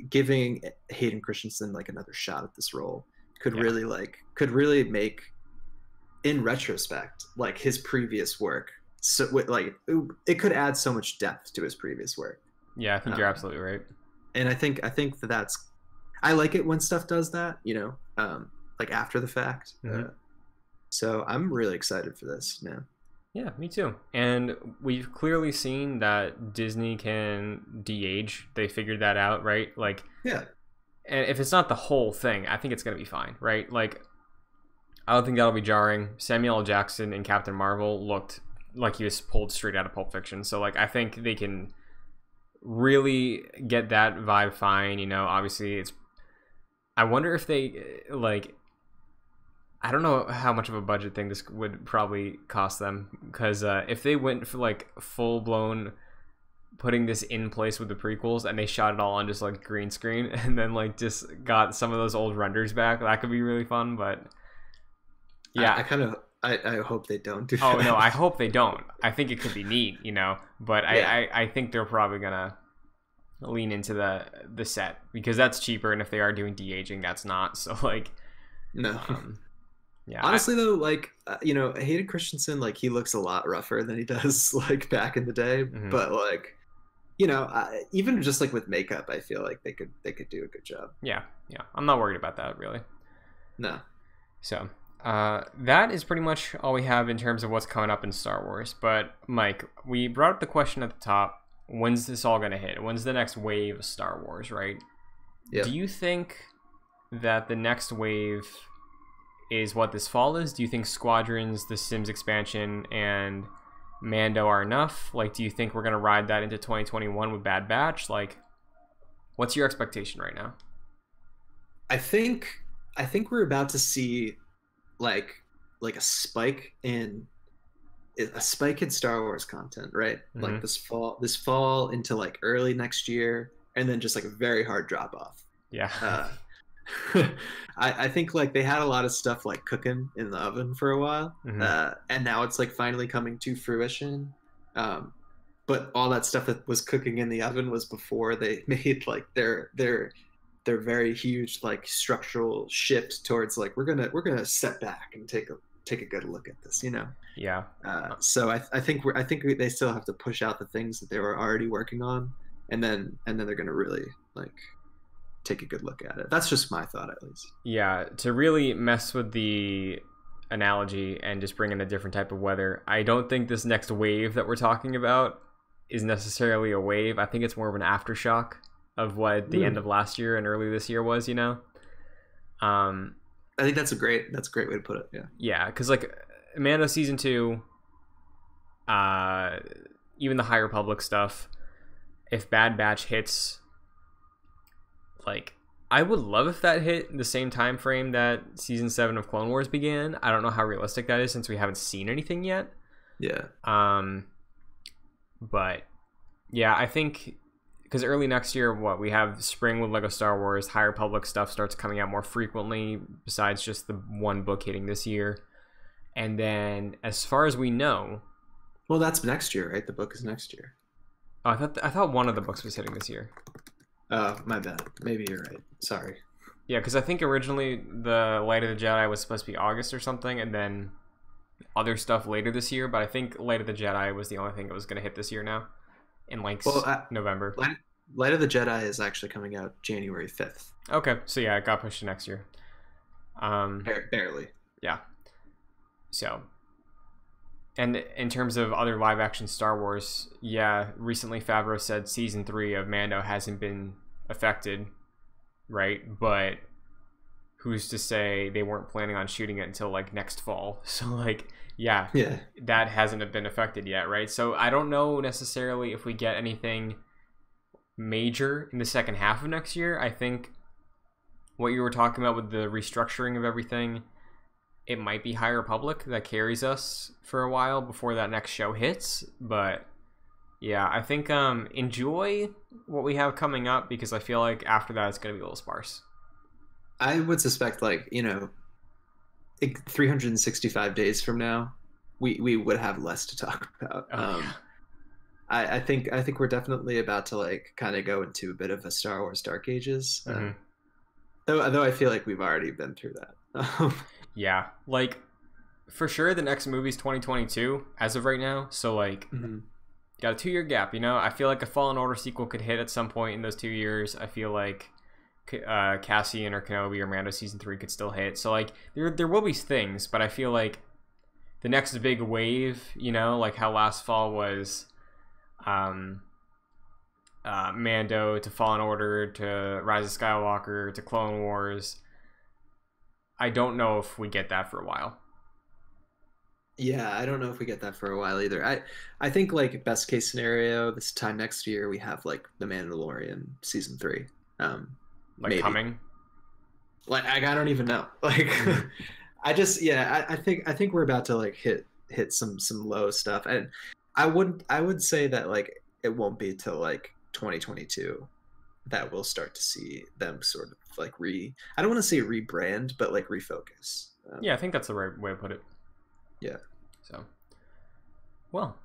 S4: giving Hayden Christensen like another shot at this role could really make, in retrospect, like his previous work, so like it could add so much depth to his previous work. I think you're absolutely right, and I think that's I like it when stuff does that, like after the fact. So I'm really excited for this, man. Yeah, me too. And we've clearly seen that Disney can de-age. They figured that out, right? Like, and if it's not the whole thing, I think it's going to be fine, right? Like, I don't think that'll be jarring. Samuel L. Jackson in Captain Marvel looked like he was pulled straight out of Pulp Fiction. So, like, I think they can really get that vibe fine. Obviously, I wonder if they, like, I don't know how much of a budget thing this would probably cost them, because if they went for like full blown putting this in place with the prequels and they shot it all on just like green screen and then like just got some of those old renders back, that could be really fun. But I hope they don't do that. Oh no, I hope they don't. I think it could be neat, but I think they're probably gonna lean into the set because that's cheaper, and if they are doing de-aging, that's not. So like no. Honestly, though, like Hayden Christensen, like he looks a lot rougher than he does like back in the day. But like, even just like with makeup, I feel like they could do a good job. Yeah, I'm not worried about that really. No. So that is pretty much all we have in terms of what's coming up in Star Wars. But Mike, we brought up the question at the top: when's this all gonna hit? When's the next wave of Star Wars? Right? Yeah. Do you think that the next wave is what this fall is? Do you think Squadrons, the Sims expansion, and Mando are enough? Like, do you think we're gonna ride that into 2021 with Bad Batch? Like, what's your expectation right now? I think we're about to see like a spike in Star Wars content, right? Like this fall into like early next year, and then just like a very hard drop off. Yeah. I think like they had a lot of stuff like cooking in the oven for a while, and now it's like finally coming to fruition. But all that stuff that was cooking in the oven was before they made like their very huge like structural shift towards like we're gonna step back and take a good look at this, Yeah. So I think they still have to push out the things that they were already working on, and then they're gonna really like take a good look at it. That's just my thought, at least. Yeah, to really mess with the analogy and just bring in a different type of weather, I don't think this next wave that we're talking about is necessarily a wave. I think it's more of an aftershock.
S3: of what the end of last year and early this year was, you know.
S4: I think that's a great way to put it.
S3: Yeah, because like Mando season 2, even the High Republic stuff, if Bad Batch hits, like, I would love if that hit the same time frame that season 7 of Clone Wars began. I don't know how realistic that is since we haven't seen anything yet.
S4: Yeah.
S3: But yeah, I think because early next year, we have spring with Lego Star Wars, High Republic stuff starts coming out more frequently besides just the one book hitting this year. And then as far as we know,
S4: well, that's next year, right? The book is next year.
S3: Oh, I thought one of the books was hitting this year.
S4: Oh, my bad. Maybe you're right. Sorry.
S3: Yeah, because I think originally the Light of the Jedi was supposed to be August or something, and then other stuff later this year. But I think Light of the Jedi was the only thing that was going to hit this year now, in like November.
S4: Light of the Jedi is actually coming out January 5th.
S3: Okay, so yeah, it got pushed to next year.
S4: Barely.
S3: Yeah. So, and in terms of other live action Star Wars, yeah, recently Favreau said season 3 of Mando hasn't been affected, right? But who's to say they weren't planning on shooting it until like next fall? So like, yeah, that hasn't been affected yet, right? So I don't know necessarily if we get anything major in the second half of next year. I think what you were talking about with the restructuring of everything, it might be High Republic that carries us for a while before that next show hits. But yeah, I think enjoy what we have coming up, because I feel like after that it's going to be a little sparse.
S4: I would suspect, like, 365 days from now, we would have less to talk about. I think we're definitely about to like kind of go into a bit of a Star Wars Dark Ages. Though I feel like we've already been through that.
S3: Yeah, like for sure the next movie's 2022 as of right now. So like got a 2-year gap, I feel like a Fallen Order sequel could hit at some point in those 2 years. I feel like Cassian or Kenobi or Mando season 3 could still hit. So like there will be things, but I feel like the next big wave, like how last fall was Mando to Fallen Order to Rise of Skywalker to Clone Wars. I don't know if we get that for a while.
S4: Yeah, I don't know if we get that for a while either. I think like best case scenario, this time next year we have like The Mandalorian season 3.
S3: Like
S4: maybe.
S3: Coming?
S4: Like I don't even know. Like I think we're about to like hit some low stuff. And I would say that like it won't be till like 2022 that we'll start to see them sort of like I don't want to say rebrand, but like refocus.
S3: Yeah, I think that's the right way to put it.
S4: Yeah.
S3: So, well,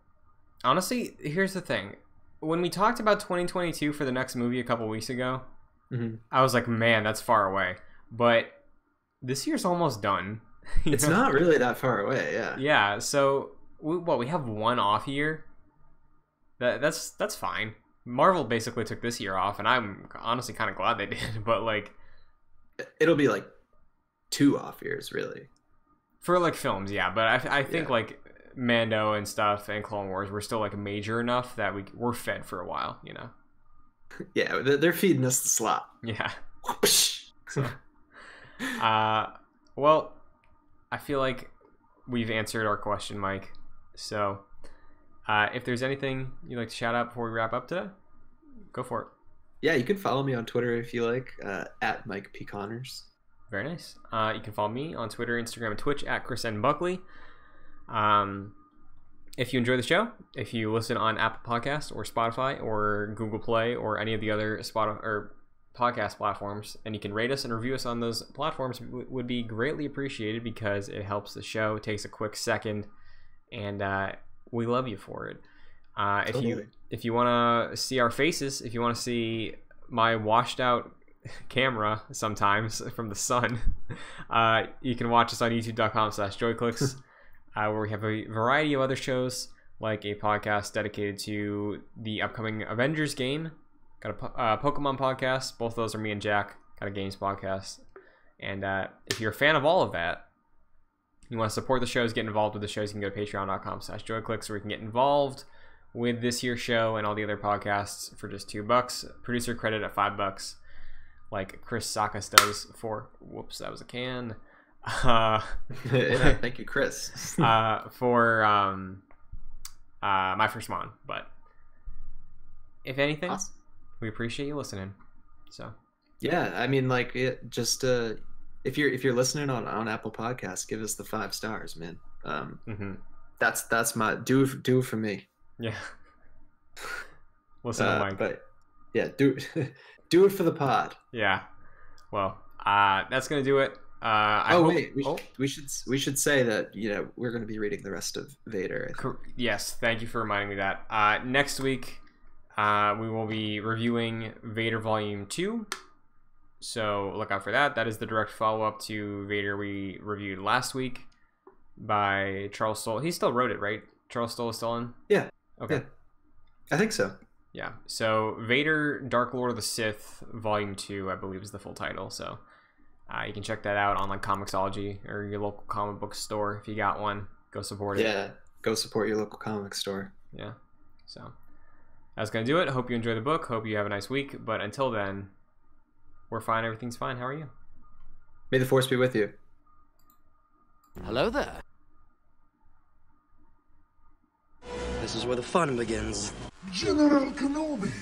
S3: honestly, here's the thing. When we talked about 2022 for the next movie a couple weeks ago, I was like, man, that's far away. But this year's almost done.
S4: It's not really that far away, yeah.
S3: Yeah, so we have one off year. That's fine. Marvel basically took this year off, and I'm honestly kind of glad they did. But like,
S4: it'll be like 2 off years, really,
S3: for like films. Yeah, but I think like Mando and stuff and Clone Wars were still like major enough that we're fed for a while.
S4: Yeah, they're feeding us the slop.
S3: Yeah. So, well, I feel like we've answered our question, Mike. So, if there's anything you'd like to shout out before we wrap up today, go for it.
S4: Yeah, you can follow me on Twitter if you like, at Mike P. Connors.
S3: Very nice. You can follow me on Twitter, Instagram, and Twitch at Chris N. Buckley. If you enjoy the show, if you listen on Apple Podcasts or Spotify or Google Play or any of the other podcast platforms, and you can rate us and review us on those platforms, would be greatly appreciated because it helps the show. It takes a quick second, and we love you for it.
S4: Totally.
S3: If you want to see our faces, if you want to see my washed out camera sometimes from the sun, you can watch us on youtube.com/joyclicks, where we have a variety of other shows, like a podcast dedicated to the upcoming Avengers game. Got a Pokemon podcast. Both of those are me and Jack. Got a games podcast. And if you're a fan of all of that, you want to support the shows, get involved with the shows, you can go to patreon.com/joyclicks, where you can get involved with this here show and all the other podcasts for just $2. Producer credit at $5, like Chris Saga does for. Whoops, that was a can.
S4: Yeah, thank you, Chris.
S3: For My First Mon. But if anything, awesome. We appreciate you listening. So
S4: yeah, I mean, like, just if you're listening on Apple Podcasts, give us the 5 stars, man. That's my do it for me.
S3: Yeah. Listen to Mike.
S4: But yeah, do it for the pod.
S3: Yeah. Well, that's gonna do it. We should say that, you know, we're going to be reading the rest of Vader. Yes, thank you for reminding me that. Next week, we will be reviewing Vader Volume 2. So look out for that. That is the direct follow-up to Vader we reviewed last week by Charles Stoll. He still wrote it, right? Charles Stoll is still in?
S4: Yeah.
S3: Okay.
S4: Yeah. I think so.
S3: Yeah. So Vader, Dark Lord of the Sith, Volume 2, I believe is the full title. So you can check that out on like Comixology or your local comic book store. If you got one, go support it.
S4: Yeah, go support your local comic store.
S3: Yeah. So that's going to do it. Hope you enjoy the book. Hope you have a nice week. But until then, we're fine. Everything's fine. How are you?
S4: May the Force be with you.
S1: Hello there. This is where the fun begins.
S2: General Kenobi.